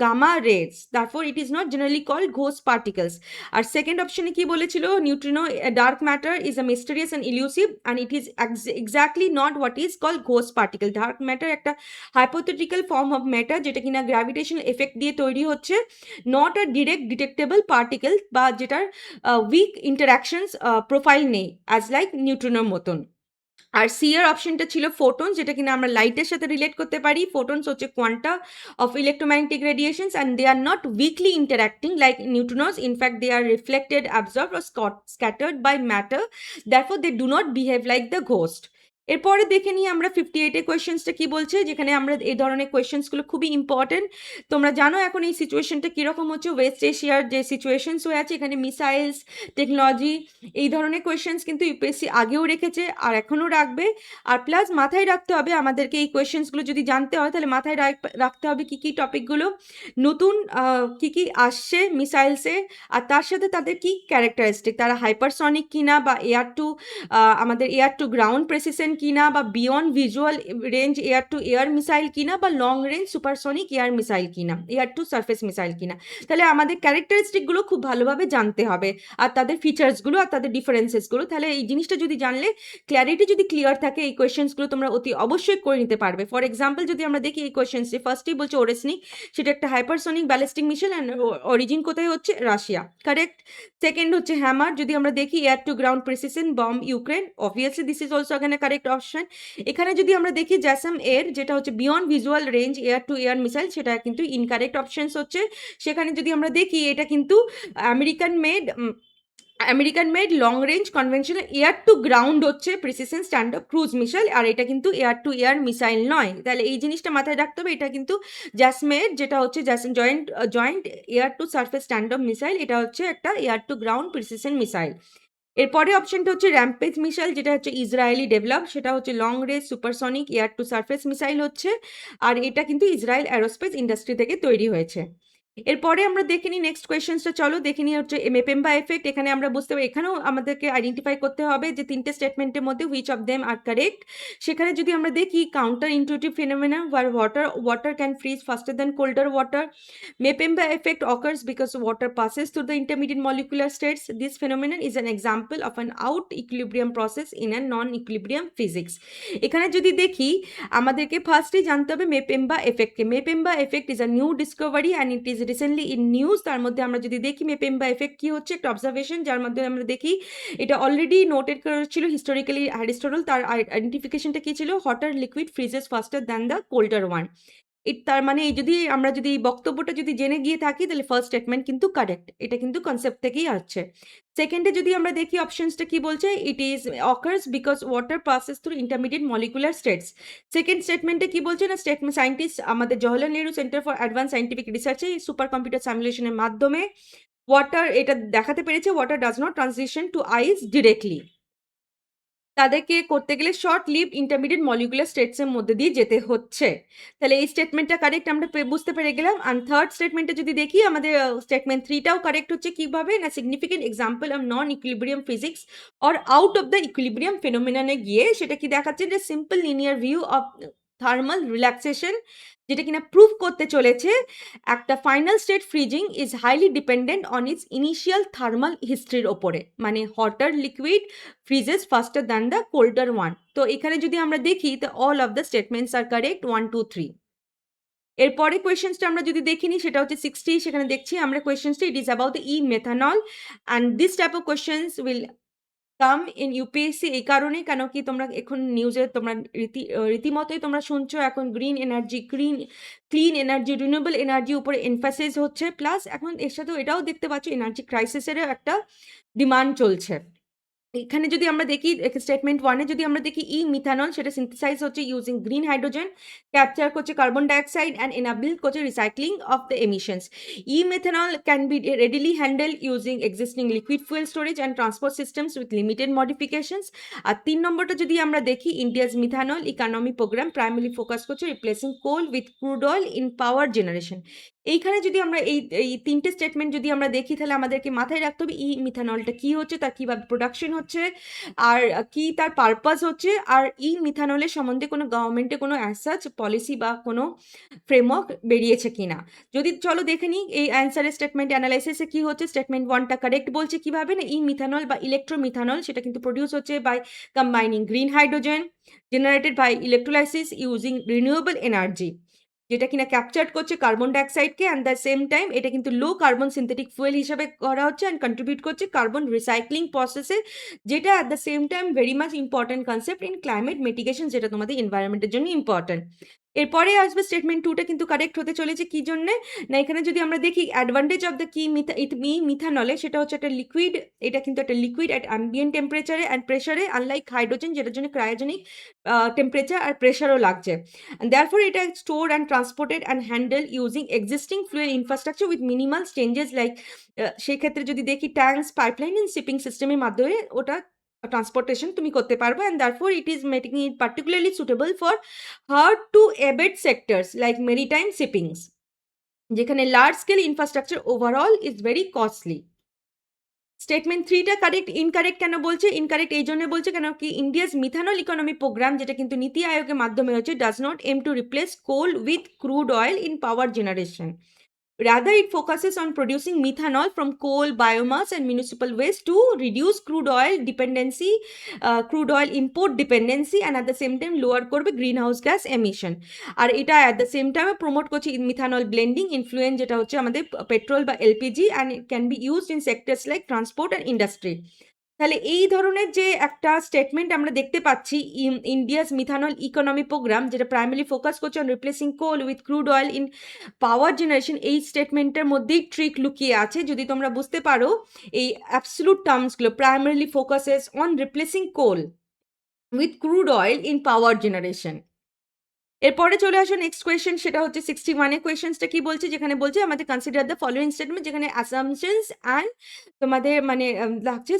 গামা রেজ, তারপর it is not generally called ghost particles. আর সেকেন্ড অপশনে কি বলেছিল, neutrino dark matter is a mysterious and elusive and it is exactly not what is called ghost particle. Dark matter একটা hypothetical form of matter, যেটা কিনা gravitational effect দিয়ে তৈরি হচ্ছে, not a direct detectable particle, বা যেটার weak interactions profile নেই as like নিউট্রিনোর মতন। আর সি এর অপশনটা ছিল ফোটনস, যেটা কিনা আমরা লাইটের সাথে রিলেট করতে পারি। ফোটনস হচ্ছে quanta of electromagnetic radiations and they are not weakly interacting like neutrons. In fact they are reflected, absorbed or scattered by matter, therefore they do not behave like the ghost. এরপরে দেখে নিই আমরা 58 কোয়েশ্চেন্সটা কি বলছে, যেখানে আমরা এই ধরনের কোয়েশ্চেন্সগুলো খুবই ইম্পর্টেন্ট। তোমরা জানো এখন এই সিচুয়েশনটা কীরকম হচ্ছে, ওয়েস্ট এশিয়ার যে সিচুয়েশনস হয়ে আছে, এখানে মিসাইলস, টেকনোলজি, এই ধরনের কোয়েশ্চেন্স কিন্তু ইউপিএসসি আগেও রেখেছে আর এখনও রাখবে। আর প্লাস মাথায় রাখতে হবে আমাদেরকে, এই কোয়েশ্চেন্সগুলো যদি জানতে হয় তাহলে মাথায় রাখতে হবে কী কী টপিকগুলো নতুন, কী কী আসছে মিসাইলসে, আর তার সাথে তাদের কি ক্যারেক্টারিস্টিক, তারা হাইপারসনিক কিনা, বা এয়ার টু আমাদের এয়ার টু গ্রাউন্ড প্রেসিশন কিনা, বা beyond visual range air to air missile কিনা, বা long range supersonic air missile কিনা, এয়ার টু সারফেস মিসাইল কিনা। তাহলে আমাদের ক্যারেক্টারিস্টিকগুলো খুব ভালোভাবে জানতে হবে, আর তাদের ফিচার্সগুলো আর তাদের ডিফারেন্সেসগুলো। তাহলে এই জিনিসটা যদি জানলে, ক্ল্যারিটি যদি ক্লিয়ার থাকে, এই কোয়েশ্চেন্সগুলো তোমরা অতি অবশ্যই করে নিতে পারবে। ফর এক্সাম্পল যদি আমরা দেখি এই কোয়েশ্চেন্সে, ফার্স্টেই বলছে ওরেসনিক, সেটা একটা hypersonic ballistic missile and origin কোথায় হচ্ছে, রাশিয়া, কারেক্ট। সেকেন্ড হচ্ছে হ্যামার, যদি আমরা দেখি air to ground precision bomb, Ukraine, obviously this is also এখানে কারেক্ট অপশন। এখানে যদি আমরা দেখি জ্যাসাম এর, যেটা হচ্ছে beyond visual range air to air missile, সেটা কিন্তু ইনকারেক্ট অপশনস হচ্ছে। সেখানে যদি আমরা দেখি এটা কিন্তু American made long range conventional air to ground হচ্ছে প্রিসিশন স্ট্যান্ডার্ড ক্রুজ মিসাইল, আর এটা কিন্তু এয়ার টু এয়ার মিসাইল নয়। তাহলে এই জিনিসটা মাথায় রাখতে হবে, এটা কিন্তু জ্যাসমের, যেটা হচ্ছে joint air to surface standard missile, এটা হচ্ছে একটা air to ground precision missile. এরপরে অপশনটা হচ্ছে র্যাম্পেজ মিসাইল, যেটা হচ্ছে ইসরায়েলি ডেভেলপ, সেটা হচ্ছে long range supersonic air to surface missile হচ্ছে, আর এটা কিন্তু ইসরায়েল অ্যারোস্পেস ইন্ডাস্ট্রি থেকে তৈরি হয়েছে। এরপরে আমরা দেখে নিই নেক্সট কোয়েশ্চেন্সটা, চলো দেখে নিই হচ্ছে মেপেম্বা এফেক্ট। এখানে আমরা বুঝতে পারি, এখানেও আমাদেরকে আইডেন্টিফাই করতে হবে যে তিনটে স্টেটমেন্টের মধ্যে which of them are correct. সেখানে যদি আমরা দেখি counter intuitive phenomena where water can freeze faster than colder water, Mpemba effect occurs because water passes through the intermediate molecular states. This phenomenon is an example of an out equilibrium process in a non-equilibrium physics. এখানে যদি দেখি আমাদেরকে ফার্স্টে জানতে হবে Mpemba এফেক্টকে। Mpemba effect is a new discovery and it is recently in news. তার মধ্যে আমরা যদি দেখি মেপেম্বা এফেক্ট কী হচ্ছে, একটা অবজারভেশন যার মধ্যে আমরা দেখি এটা অলরেডি নোটেড করেছিল হিস্টোরিক্যালি অ্যারিস্টটল। তার আইডেন্টিফিকেশনটা কী ছিল, hotter liquid freezes faster than the colder one. তার মানে এই আমরা যদি এই বক্তব্যটা যদি জেনে গিয়ে থাকি তাহলে ফার্স্ট স্টেটমেন্ট কিন্তু কারেক্ট, এটা কিন্তু কনসেপ্ট থেকেই আসছে। সেকেন্ডে যদি আমরা দেখি অপশনসটা কি বলছে, it is occurs because water passes through intermediate molecular states. Second স্টেটমেন্টে কি বলছে না, স্টেটমেন্ট সায়েন্টিস্ট আমাদের Jawaharlal Nehru centre for advance scientific রিসার্চে সুপার কম্পিউটার সাইমুলেশনের মাধ্যমে ওয়াটার এটা দেখাতে পেরেছে, water does not transition to ice directly. তাদেরকে করতে গেলে শর্ট লিভ ইন্টারমিডিয়েট মলিকুলার স্টেটসের মধ্যে দিয়ে যেতে হচ্ছে। তাহলে এই স্টেটমেন্টটা কারেক্ট আমরা বুঝতে পেরে গেলাম। আর থার্ড স্টেটমেন্টে যদি দেখি আমাদের স্টেটমেন্ট 3টাও কারেক্ট হচ্ছে। কীভাবে না, significant example of non equilibrium physics or out of the equilibrium ফেনোমেননে গিয়ে সেটা কি দেখাচ্ছে, যে simple linear view of thermal relaxation, যেটা কিনা প্রুভ করতে চলেছে একটা final state freezing is highly dependent on its initial thermal হিস্ট্রির ওপরে, মানে hotter liquid freezes faster than the colder one. তো এখানে যদি আমরা দেখি তো all of the statements are correct 1, 2, 3। এরপরে কোয়েশ্চেন্সটা আমরা যদি দেখিনি সেটা হচ্ছে 60, সেখানে দেখছি আমরা কোয়েশ্চেন্সটা, it is about the E methanol and this type of questions will come in UPSC. এই কারণে কেন কি তোমরা এখন নিউজে তোমরা রীতিমতোই তোমরা শুনছো এখন green energy, clean energy, renewable এনার্জির উপরে এমফাসিস হচ্ছে। প্লাস এখন এর সাথেও এটাও দেখতে পাচ্ছ এনার্জি ক্রাইসিসেরও একটা ডিমান্ড চলছে। এখানে যদি আমরা দেখি স্টেটমেন্ট 1-এ যদি আমরা দেখি ই মিথানল, সেটা সিনথেসাইজ হচ্ছে ইউজিং গ্রিন হাইড্রোজেন, ক্যাপচার করছে কার্বন ডাইঅক্সাইড অ্যান্ড এনাবল করছে recycling of the emissions. E methanol can be readily handle using existing liquid fuel storage and transport systems with limited modifications. আর 3 নম্বরটা যদি আমরা দেখি, India's methanol economy programme primary focus করছে replacing coal with crude oil in power generation. এইখানে যদি আমরা এই 3টে স্টেটমেন্ট যদি আমরা দেখি তাহলে আমাদেরকে মাথায় রাখতে হবে ই মিথানলটা কী হচ্ছে, তার কীভাবে প্রোডাকশন হচ্ছে, আর কি তার পারপাস হচ্ছে, আর ই মিথানলের সম্বন্ধে কোনো গভর্নমেন্টে কোনো অ্যাজ সাচ পলিসি বা কোনো ফ্রেমওয়ার্ক বেরিয়েছে কিনা। যদি চলো দেখে নিই এই অ্যান্সারের স্টেটমেন্ট অ্যানালাইসিসে কী হচ্ছে। স্টেটমেন্ট 1টা কারেক্ট বলছে কীভাবে না, ই মিথানল বা ইলেকট্রোমিথানল সেটা কিন্তু প্রডিউস হচ্ছে by combining green hydrogen generated by electrolysis using renewable energy. যেটা কিনা ক্যাপচার করছে কার্বন ডাইঅক্সাইডকে, অ্যান্ড দ্য সেম টাইম এটা কিন্তু লো কার্বন সিনথেটিক ফুয়েল হিসাবে করা হচ্ছে অ্যান্ড কন্ট্রিবিউট করছে কার্বন রিসাইক্লিং প্রসেসে, যেটা at the same time very much important concept in climate mitigation, যেটা তোমাদের এনভায়রনমেন্টের জন্য ইম্পর্টেন্ট। এরপরে আসবে স্টেটমেন্ট টুটা কিন্তু কারেক্ট হতে চলেছে কি জন্যে না, এখানে যদি আমরা দেখি অ্যাডভান্টেজ অফ দ্য কি মিথানলে, সেটা হচ্ছে একটা লিকুইড, এটা কিন্তু একটা লিকুইড অ্যাট অ্যাম্বিয়েন্ট টেম্পারেচারে অ্যান্ড প্রেশারে, আনলাইক হাইড্রোজেন যেটার জন্য ক্রায়োজেনিক টেম্পারেচার আর প্রেশারও লাগছে। And therefore, it is stored and transported and handled using existing fuel infrastructure with minimal changes like সেই ক্ষেত্রে যদি দেখি ট্যাঙ্কস, পাইপলাইন এন্ড শিপিং সিস্টেমের মাধ্যমে ওটা ট্রান্সপোর্টেশন তুমি করতে পারবে, and therefore it is making it particularly suitable for hard to abate sectors like maritime shippings, যেখানে large scale infrastructure overall is very costly. Statement থ্রিটা কারেক্ট, ইনকারেক্ট কেন বলছে? ইনকারেক্ট এই জন্য বলছে কেন কি ইন্ডিয়াস মিথানল ইকোনমি প্রোগ্রাম, যেটা কিন্তু নীতি আয়োগের মাধ্যমে হচ্ছে, does not aim to replace coal with crude oil in power generation. Rather, it focuses on producing methanol from coal, biomass, and municipal waste to reduce crude oil dependency, crude oil import dependency, and at the same time lower করবে greenhouse gas emission. আর এটা at the same time promote করছে methanol blending influence, যেটা হচ্ছে আমাদের petrol বা LPG, and it can be used in sectors like transport and industry. তাহলে এই ধরনের যে একটা স্টেটমেন্ট আমরা দেখতে পাচ্ছি, ইন্ডিয়াস মিথানল ইকোনমি প্রোগ্রাম, যেটা প্রাইমারি ফোকাস করছে on replacing coal with crude oil in power generation, এই স্টেটমেন্টের মধ্যেই ট্রিক লুকিয়ে আছে। যদি তোমরা বুঝতে পারো এই অ্যাবসলুট টার্মসগুলো, primarily focuses on replacing coal with crude oil in power generation. এরপরে চলে আসো নেক্সট কোয়েশ্চেন, সেটা হচ্ছে 61 কোয়েশ্চেন্সটা কি বলছে, যেখানে বলছে আমাদের কনসিডার দ্য ফলোইং স্টেটমেন্ট, যেখানে অ্যাসাম্পশনস অ্যান্ড তোমাদের মানে লাগছে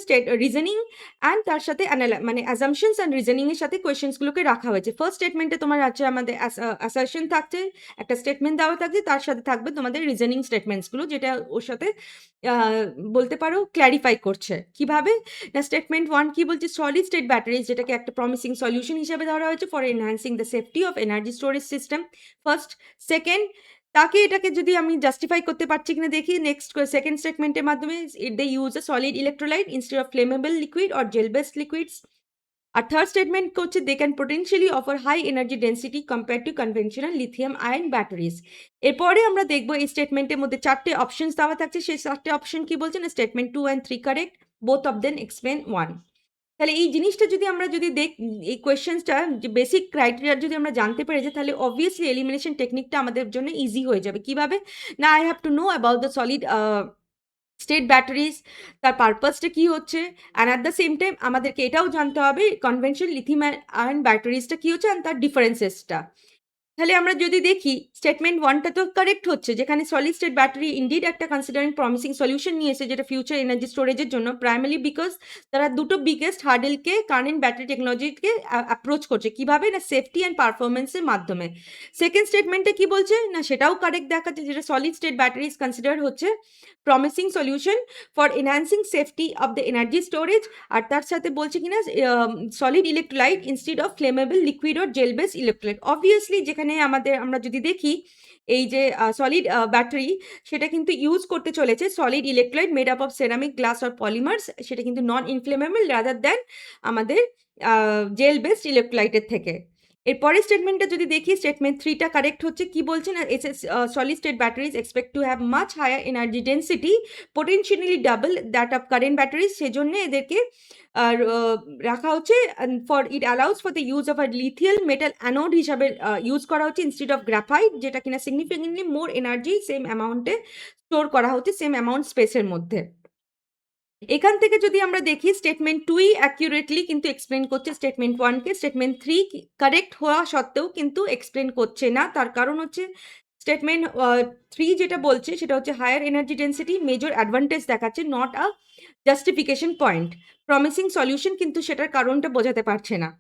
রিজনিং অ্যান্ড তার সাথে মানে অ্যাসাম্পশনস অ্যান্ড রিজনিং এর সাথে কোয়েশ্চেন্সগুলোকে রাখা হয়েছে। ফার্স্ট স্টেটমেন্টে তোমার আছে আমাদের অ্যাসারশন থাকছে, একটা স্টেটমেন্ট দেওয়া থাকছে, তার সাথে থাকবে তোমাদের রিজনিং স্টেটমেন্টসগুলো, যেটা ওর সাথে বলতে পারো ক্ল্যারিফাই করছে কিভাবে না। স্টেটমেন্ট 1 কি বলছে, সলিড স্টেট ব্যাটারিজ, যেটাকে একটা প্রমিসিং সলিউশন হিসেবে ধরা হয়েছে for enhancing the safety of energy storage system. First. Second, তাকে এটাকে যদি আমি জাস্টিফাই করতে পারছি কিনা দেখি নেক্সট সেকেন্ড স্টেটমেন্টের মাধ্যমে, they use a solid electrolyte instead of flammable liquid or gel based liquids. আর থার্ড স্টেটমেন্ট করছে they can potentially offer high energy density compare to conventional lithium ion batteries. এরপরে আমরা দেখবো এই স্টেটমেন্টের মধ্যে 4টে অপশনস দেওয়া থাকছে, সেই 4টে অপশন কি বলছে না, statement 2 and 3 correct, both of them explain 1। তাহলে এই জিনিসটা যদি আমরা যদি এই কোয়েশ্চেন্সটা যে বেসিক ক্রাইটেরিয়া যদি আমরা জানতে পেরে যাই, তাহলে অবভিয়াসলি এলিমিনেশন টেকনিকটা আমাদের জন্য ইজি হয়ে যাবে। কিভাবে না, I have to know about the solid state batteries, তার পারপাসটা কি হচ্ছে, and at the same time আমাদেরকে এটাও জানতে হবে কনভেনশনাল লিথিয়াম আয়ন ব্যাটারিজটা কি হচ্ছে অ্যান্ড তার ডিফারেন্সেসটা। তাহলে আমরা যদি দেখি স্টেটমেন্ট 1টা তো কারেক্ট হচ্ছে, যেখানে সলিড স্টেট ব্যাটারি ইনডিড একটা কনসিডারিং প্রমিসিং সলিউশন নিয়ে এসে, যেটা ফিউচার এনার্জি স্টোরেজের জন্য, প্রাইমারি বিকজ তারা দুটো বিগেস্ট হার্ডেলকে কারেন্ট ব্যাটারি টেকনোলজিকে অ্যাপ্রোচ করছে কিভাবে না, সেফটি অ্যান্ড পারফরমেন্সের মাধ্যমে। সেকেন্ড স্টেটমেন্টে কি বলছে না, সেটাও কারেক্ট দেখাচ্ছে, যেটা সলিড স্টেট ব্যাটারিজ কনসিডার হচ্ছে promising solution for enhancing safety of the energy storage. আর তার সাথে বলছে কিনা solid electrolyte instead of flammable liquid or gel base electrolyte. Obviously যেখানে আমরা যদি দেখি এই যে সলিড ব্যাটারি, সেটা কিন্তু ইউজ করতে চলেছে solid electrolyte made up of ceramic, glass or polymers, সেটা কিন্তু নন ইনফ্লেমেবল রাদার দ্যান আমাদের জেল বেসড ইলেকট্রোলাইটের থেকে। এরপরের স্টেটমেন্টটা যদি দেখি স্টেটমেন্ট 3টা কারেক্ট হচ্ছে, কি বলছে না, solid state batteries expect to have much higher energy density potentially double that of current batteries, সেজন্য এদেরকে রাখা হচ্ছে for it allows for the use of a lithium metal anode হিসাবে ইউজ করা হচ্ছে ইনস্টিড অফ গ্রাফাইট, যেটা কিনা significantly more energy same অ্যামাউন্টে স্টোর করা হচ্ছে সেম অ্যামাউন্ট স্পেসের মধ্যে। এখান থেকে যদি আমরা দেখি স্টেটমেন্ট 2ই অ্যাকিউরেটলি কিন্তু এক্সপ্লেন করছে স্টেটমেন্ট 1কে, স্টেটমেন্ট 3 কারেক্ট হওয়া সত্ত্বেও কিন্তু এক্সপ্লেন করছে না। তার কারণ হচ্ছে স্টেটমেন্ট 3 যেটা বলছে সেটা হচ্ছে higher energy density major advantage দেখাচ্ছে, not a justification point. Promising solution কিন্তু সেটার কারণটা বোঝাতে পারছে না।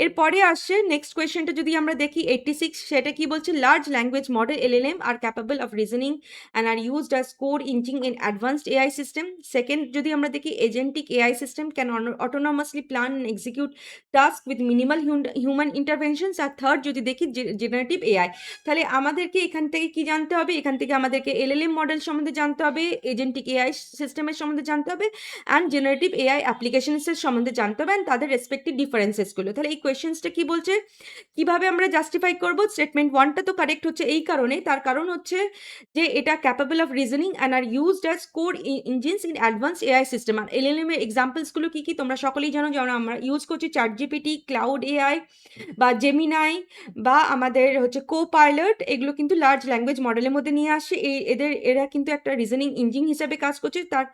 এরপরে আসছে নেক্সট কোয়েশ্চেনটা যদি আমরা দেখি 86, সেটা কি বলছে, large language model LLM are capable of reasoning and are used as core engine in advanced AI system. Second, যদি আমরা দেখি agentic AI system can autonomously plan and execute task with minimal human interventions. আর third যদি দেখি generative AI. তাহলে আমাদেরকে এখান থেকে কি জানতে হবে, এখান থেকে আমাদেরকে এলএলএম মডেল সম্বন্ধে জানতে হবে, এজেন্টিক এআই সিস্টেমের সম্বন্ধে জানতে হবে, অ্যান্ড জেনারেটিভ এআই অ্যাপ্লিকেশনসের সম্বন্ধে জানতে হবে, অ্যান্ড তাদের রেসপেক্টিভ ডিফারেন্সেসগুলো। তাহলে এই কোয়েশ্চেন্সটা কি বলছে, কিভাবে আমরা জাস্টিফাই করব? স্টেটমেন্ট 1টা তো কারেক্ট হচ্ছে এই কারণে, তার কারণ হচ্ছে যে এটা capable of reasoning and are used as core engines in advance AI system. আর এলএলএম এর এক্সাম্পলসগুলো কি কি তোমরা সকলেই জানো, যেমন আমরা ইউজ করছি ChatGPT, ক্লাউড এআই বা জেমিনাই বা আমাদের হচ্ছে কোপাইলট, এগুলো কিন্তু লার্জ ল্যাঙ্গুয়েজ মডেলের মধ্যে নিয়ে আসছে। এরা কিন্তু একটা রিজনিং ইঞ্জিন হিসেবে কাজ করছে। তার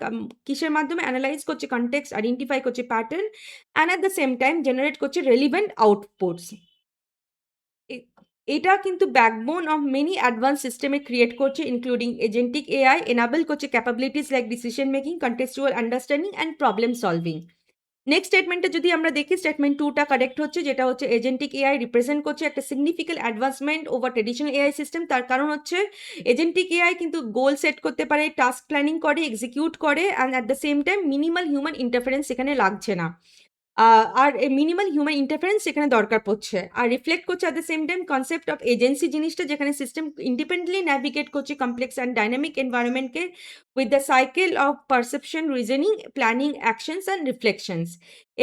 কিসের মাধ্যমে? অ্যানালাইজ করছে কনটেক্সট, আইডেন্টিফাই করছে pattern, and at the same time generate করছে রেলিভেন্ট আউটপুটস। এটা কিন্তু ব্যাকবোন অফ মেনি অ্যাডভান্স সিস্টেমে ক্রিয়েট করছে, ইনক্লুডিং এজেন্টিক এআই, এনাবল করছে capabilities like decision making, contextual understanding and problem solving. Next স্টেটমেন্টটা যদি আমরা দেখি, স্টেটমেন্ট 2টা কারেক্ট হচ্ছে, যেটা হচ্ছে এজেন্টিক এআই রিপ্রেজেন্ট করছে একটা significant advancement over traditional AI system. তার কারণ হচ্ছে এজেন্টিক এআই কিন্তু গোল সেট করতে পারে, টাস্ক প্ল্যানিং করে, এক্সিকিউট করে, and at the same time minimal human interference এখানে লাগছে না। আর মিনিমাল হিউম্যান ইন্টারফারেন্স এখানে দরকার পড়ছে। আর রিফ্লেক্ট করছে at the same time concept of agency জিনিসটা, যেখানে সিস্টেম ইন্ডিপেন্ডেন্টলি ন্যাভিগেট করছে কমপ্লেক্স অ্যান্ড ডাইনামিক এনভায়রনমেন্টকে with the cycle of perception, reasoning, planning, actions and reflections.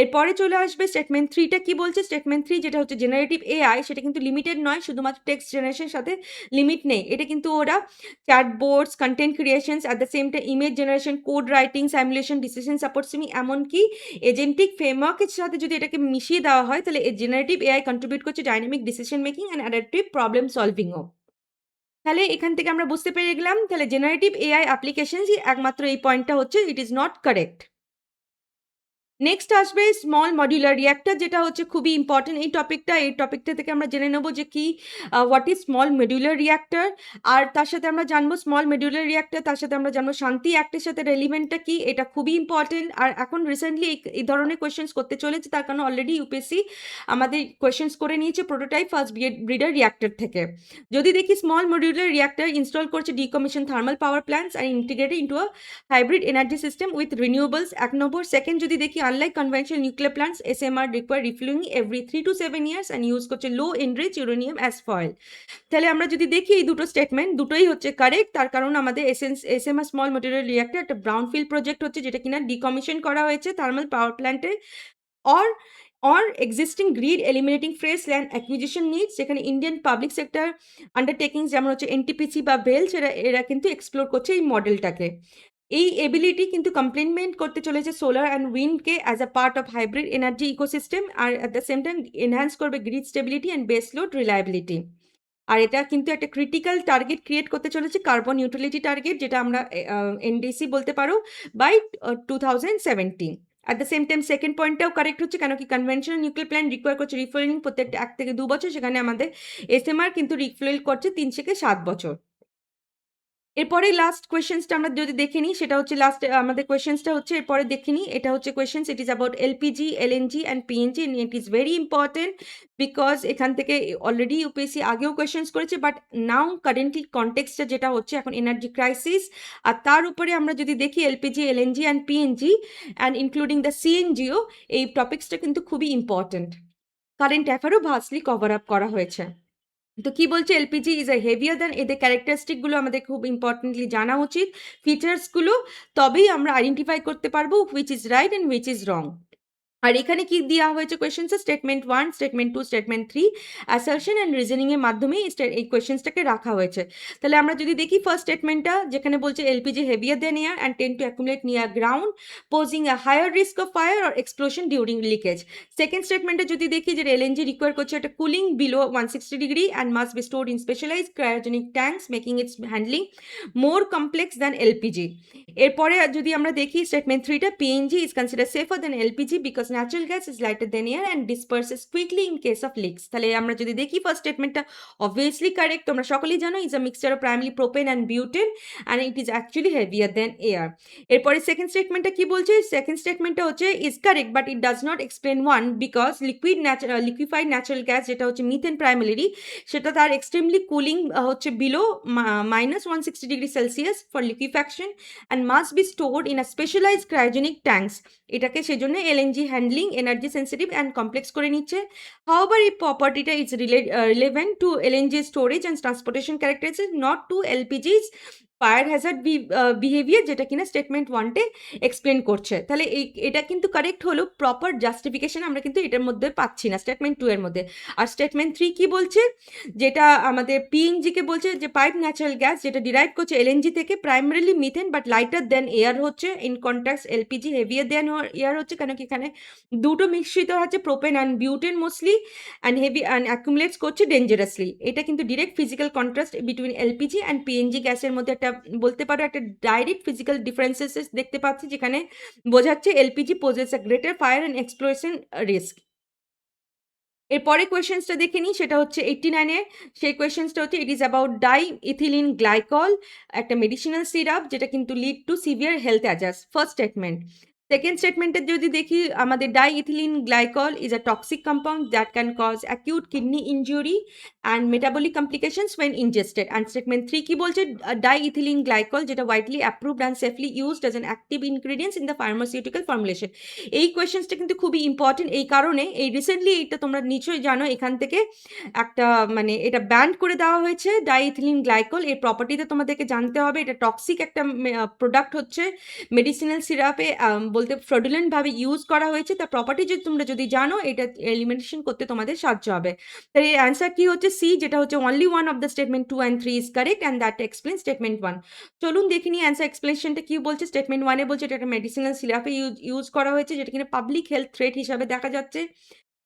এরপরে চলে আসবে স্টেটমেন্ট 3টা কি বলছে। স্টেটমেন্ট 3 যেটা হচ্ছে জেনারেটিভ এআই, সেটা কিন্তু লিমিটেড নয়, শুধুমাত্র টেক্সট জেনারেশনের সাথে লিমিট নেই। এটা কিন্তু ওরা chatbots, content creations, at the same time image generation, code writing, simulation, decision support seeming, এমনকি এজেন্টিক ফ্রেমওয়ার্কের সাথে যদি এটাকে মিশিয়ে দেওয়া হয়, তাহলে এই জেনারেটিভ এআই কন্ট্রিবিউট করছে dynamic decision making and adaptive problem সলভিংও। তাহলে এখান থেকে আমরা বুঝতে পেরে গেলাম, তাহলে জেনারেটিভ এআই অ্যাপ্লিকেশনসই একমাত্র এই পয়েন্টটা হচ্ছে it is not correct. Next আসবে স্মল মডিউলার রিঅ্যাক্টর, যেটা হচ্ছে খুবই ইম্পর্টেন্ট এই টপিকটা থেকে আমরা জেনে নেব যে কি what is small modular reactor. আর তার সাথে আমরা জানবো স্মল মডিউলার রিঅ্যাক্টর, তার সাথে আমরা জানবো শান্তি অ্যাক্টের সাথে রেলিভেন্টটা কি, এটা খুবই ইম্পর্টেন্ট। আর এখন রিসেন্টলি এই ধরনের কোয়েশ্চেন্স করতে চলেছে, তার কারণে অলরেডি ইউপিএসসি আমাদের কোয়েশ্চেন্স করে নিয়েছে প্রোটোটাইপ ফার্স্ট ব্রিডার রিঅ্যাক্টর থেকে। যদি দেখি স্মল মডিউলার রিঅ্যাক্টর ইনস্টল করছে ডিকমিশন থার্মাল পাওয়ার প্ল্যান্টস আর integrated into a hybrid energy system with renewables, 1 নম্বর। সেকেন্ড যদি দেখি, unlike conventional nuclear plants, SMR require refueling every 3 to 7 years and use করছে low enriched uranium as foil। তাহলে আমরা যদি দেখি এই দুটো স্টেটমেন্ট দুটোই হচ্ছে কারেক্ট। তার কারণ আমাদের SMR স্মল মডিউলার রিঅ্যাক্টর একটা ব্রাউনফিল্ড প্রজেক্ট হচ্ছে, যেটা কিনা ডিকমিশন করা হয়েছে থার্মাল পাওয়ার প্ল্যান্টে or existing grid eliminating fresh land acquisition needs, যেখানে ইন্ডিয়ান পাবলিক সেক্টর আন্ডারটেকিংস যেমন হচ্ছে এনটিপিসি বা বেলস, এরা কিন্তু এক্সপ্লোর করছে এই মডেলটাকে। এই এবিলিটি কিন্তু কমপ্লিমেন্ট করতে চলেছে সোলার অ্যান্ড উইন্ডকে as a part of hybrid energy ecosystem, আর at the same time enhance করবে grid stability and base load reliability. আর এটা কিন্তু একটা ক্রিটিক্যাল টার্গেট ক্রিয়েট করতে চলেছে, কার্বন নিউট্রালিটি টার্গেট, যেটা আমরা এনডিসি বলতে পারো, by 2017। At the same time second পয়েন্টটাও কারেক্ট হচ্ছে, কেন কি কনভেনশনাল নিউক্লিয়ার প্ল্যান্ট রিকোয়ার করছে রিফুয়েলিং প্রত্যেকটা 1 থেকে 2 বছর, সেখানে আমাদের এসএমআর কিন্তু রিফুয়েল করছে 3 থেকে 7 বছর। এরপরে লাস্ট কোয়েশ্চেন্সটা আমরা যদি দেখে নিই, সেটা হচ্ছে লাস্ট আমাদের কোয়েশ্চেন্সটা হচ্ছে এরপরে দেখে নিই। এটা হচ্ছে questions, it is about LPG, LNG and PNG. It is very important because এখান থেকে অলরেডি ইউপিএসসি আগেও কোয়েশ্চেন্স করেছে, বাট নাও কারেন্টলি কনটেক্সটটা যেটা হচ্ছে এখন এনার্জি ক্রাইসিস, আর তার উপরে আমরা যদি দেখি LPG, LNG and PNG and including the সিএনজিও, এই টপিক্সটা কিন্তু খুবই ইম্পর্টেন্ট। কারেন্ট অ্যাফেয়ারও ভার্সলি কভার আপ করা হয়েছে। তো কি বলছে, LPG is a heavier than, এদের ক্যারেক্টারিস্টিকগুলো আমাদের খুব ইম্পর্টেন্টলি জানা উচিত, ফিচার্সগুলো, তবেই আমরা আইডেন্টিফাই করতে পারবো which is right and which is wrong. আর এখানে কি দেওয়া হয়েছে কোয়েশ্চেন্সে, statement 1, statement 2, statement 3, assertion and reasoning এর মাধ্যমে এই কোয়েশ্চেন্সটাকে রাখা হয়েছে। তাহলে আমরা যদি দেখি ফার্স্ট স্টেটমেন্টটা, যেখানে বলছে LPG heavier than air and tend to accumulate near ground, posing a higher risk of fire or explosion during leakage. Second স্টেটমেন্টে যদি দেখি যে এলএনজি রিকোয়ার করছে একটা cooling below 160 degree and must be stored in specialized cryogenic tanks, making its handling more complex than LPG. এরপরে যদি আমরা দেখি স্টেটমেন্ট 3টা, PNG is consider safer than LPG because natural gas is lighter than air and disperses quickly in case of leaks. তাহলে আমরা যদি দেখি first স্টেটমেন্টটা obviously correct, তোমরা সকলেই জানো is a mixture of primary propane and butane and it is actually heavier than air. এরপরে second স্টেটমেন্টটা কি বলছে, সেকেন্ড স্টেটমেন্টটা হচ্ছে is correct but it does not explain one because liquefied natural gas, যেটা হচ্ছে মিথেন প্রাইমারি, সেটা তার এক্সট্রিমলি কুলিং হচ্ছে below -160 degree Celsius for liquefaction and must be stored in a specialized cryogenic tanks. এটাকে সেজন্য LNG handling energy sensitive and complex করে নিচ্ছে। However এই প্রপার্টিটা is relevant to LNG storage and transportation characteristics, not to LPG's fire hazard behaviour, যেটা কিনা statement 1 explain করছে। তাহলে এটা কিন্তু কারেক্ট হলো, প্রপার জাস্টিফিকেশন আমরা কিন্তু এটার মধ্যে পাচ্ছি না স্টেটমেন্ট 2 এর মধ্যে। আর স্টেটমেন্ট 3 কি বলছে, যেটা আমাদের পিএনজি কে বলছে যে পাইপ ন্যাচারাল গ্যাস যেটা ডিরাইভ করছে এলএনজি থেকে, primarily methane but lighter than air হচ্ছে, in contrast LPG heavier than air হচ্ছে, কেন কি এখানে দুটো মিশ্রিত হচ্ছে, propane and butane mostly, and heavy and accumulates করছে ডেঞ্জারাসলি। এটা কিন্তু direct physical contrast between LPG and PNG গ্যাসের মধ্যে একটা বলতে পারো একটা ডাইরেক্ট ফিজিক্যাল ডিফারেন্সেস দেখতে পাচ্ছি, যেখানে বোঝাচ্ছে LPG poses a greater fire and explosion risk. এরপরে কোয়েশ্চেন্সটা দেখে নিই, সেটা হচ্ছে 89 এর। সেই কোয়েশ্চেন্সটা হচ্ছে it is about di ethylene glycol, একটা মেডিসিনাল সিরাপ যেটা কিন্তু lead to severe health hazards, first statement. Second স্টেটমেন্টে যদি দেখি, আমাদের di ethylene glycol is a toxic compound that can cause acute kidney injury and metabolic complications when ingested. And statement 3 কি বলছে, di ethylene glycol যেটা widely approved and safely used as an active ingredients in the pharmaceutical formulation. এই কোয়েশ্চেন্সটা কিন্তু খুবই important, এই কারণে এই রিসেন্টলি এইটা তোমরা নিশ্চয়ই জানো, এখান থেকে একটা মানে এটা ব্যান করে দেওয়া হয়েছে ডাইইথিলিন গ্লাইকল। এর প্রপার্টিতে তোমাদেরকে জানতে হবে, এটা টক্সিক একটা প্রোডাক্ট হচ্ছে, মেডিসিনাল সিরাপে বলতে ফ্রডুলেন্ট ভাবে ইউজ করা হয়েছে। তার প্রপার্টি যদি তোমরা যদি জানো, এটা এলিমিনেশন করতে তোমাদের সাহায্য হবে। তাই এর অ্যান্সার কি হচ্ছে, সি, যেটা হচ্ছে only one of the statement 2 and 3 is correct and that explain statement 1। চলুন দেখে নিই অ্যান্সার এক্সপ্লেনেশনটা কি বলছে। স্টেটমেন্ট 1 এ বলছে এটা একটা মেডিসিনাল সিরাপে ইউজ করা হয়েছে, যেটা কিনা পাবলিক হেলথ থ্রেট হিসাবে দেখা যাচ্ছে।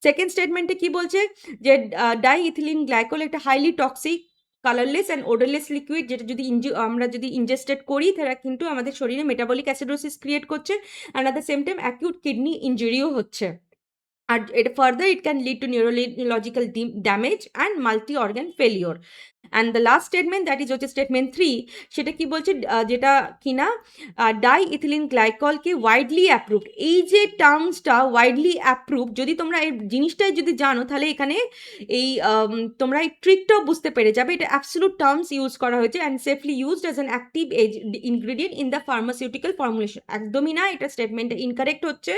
সেকেন্ড স্টেটমেন্টে কি বলছে, যে ডাইইথিলিন গ্লাইকল একটা highly toxic colourless and odourless liquid, যেটা যদি আমরা যদি ইনজেস্টেড করি, তারা কিন্তু আমাদের শরীরে মেটাবলিক অ্যাসিডোসিস ক্রিয়েট করছে, and at the same time acute kidney ইঞ্জুরিও হচ্ছে। আর এটা further it can lead to neurological damage and multi organ failure. And the last statement that is হচ্ছে স্টেটমেন্ট 3, সেটা কি বলছে, যেটা কিনা ডাই ইথিলিন গ্লাইকলকে ওয়াইডলি অ্যাপ্রুভড। এই যে টার্মসটা ওয়াইডলি অ্যাপ্রুভড, যদি তোমরা এই জিনিসটাই যদি জানো, তাহলে এখানে এই তোমরা এই ট্রিকটাও বুঝতে পেরে যাবে। এটা অ্যাবসলুট টার্মস ইউজ করা হয়েছে, and safely used as an active ingredient in the pharmaceutical formulation. একদমই না, এটা স্টেটমেন্টটা ইনকারেক্ট হচ্ছে।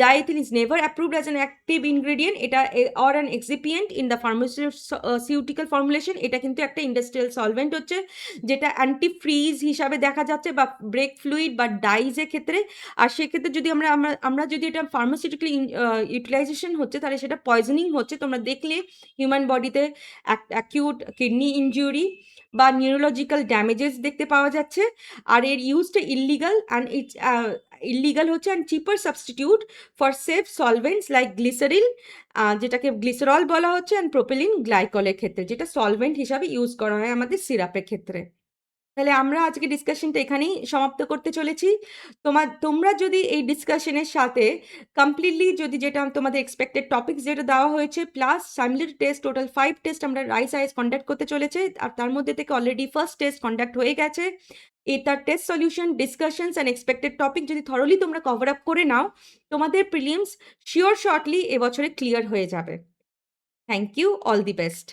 Diethyl is never approved as an active ingredient, এটা or an excipient in the pharmaceutical formulation। এটা কিন্তু একটা ইন্ডাস্ট্রিয়াল সলভেন্ট হচ্ছে, যেটা অ্যান্টি ফ্রিজ হিসাবে দেখা যাচ্ছে বা ব্রেক ফ্লুইড বা ডাইজের ক্ষেত্রে। আর সেক্ষেত্রে যদি আমরা যদি এটা ফার্মাসিউটিক্যাল ইউটিলাইজেশন হচ্ছে, তাহলে সেটা পয়জনিং হচ্ছে। তোমরা দেখলে হিউম্যান বডিতে অ্যাকিউট কিডনি ইনজুরি বা নিউরোলজিক্যাল ড্যামেজেস দেখতে পাওয়া যাচ্ছে। আর এর ইউজটা ইললিগাল অ্যান্ড ইটস ইললিগাল হচ্ছে, and cheaper substitute for safe solvents like glyceryl, যেটাকে গ্লিসারল বলা হচ্ছে, অ্যান্ড প্রোপিলিন গ্লাইকলের ক্ষেত্রে, যেটা সলভেন্ট হিসাবে ইউজ করা হয় আমাদের সিরাপের ক্ষেত্রে। তাহলে আমরা আজকে ডিসকাশনটা এখানেই সমাপ্ত করতে চলেছি। তোমরা যদি এই ডিসকাশনের সাথে কমপ্লিটলি যদি যেটা তোমাদের এক্সপেক্টেড টপিকস যেটা দেওয়া হয়েছে, প্লাস সাইমুলেটেড টেস্ট, টোটাল 5 টেস্ট আমরা রাইস আইএস কন্ডাক্ট করতে চলেছে। আর তার মধ্যে থেকে অলরেডি ফার্স্ট টেস্ট কন্ডাক্ট হয়ে গেছে। তার test solution, discussions and expected topic যদি থরলি তোমরা কভার আপ করে নাও, তোমাদের প্রিলিমস শিওর শর্টলি এবছরে ক্লিয়ার হয়ে যাবে। Thank you, all the best.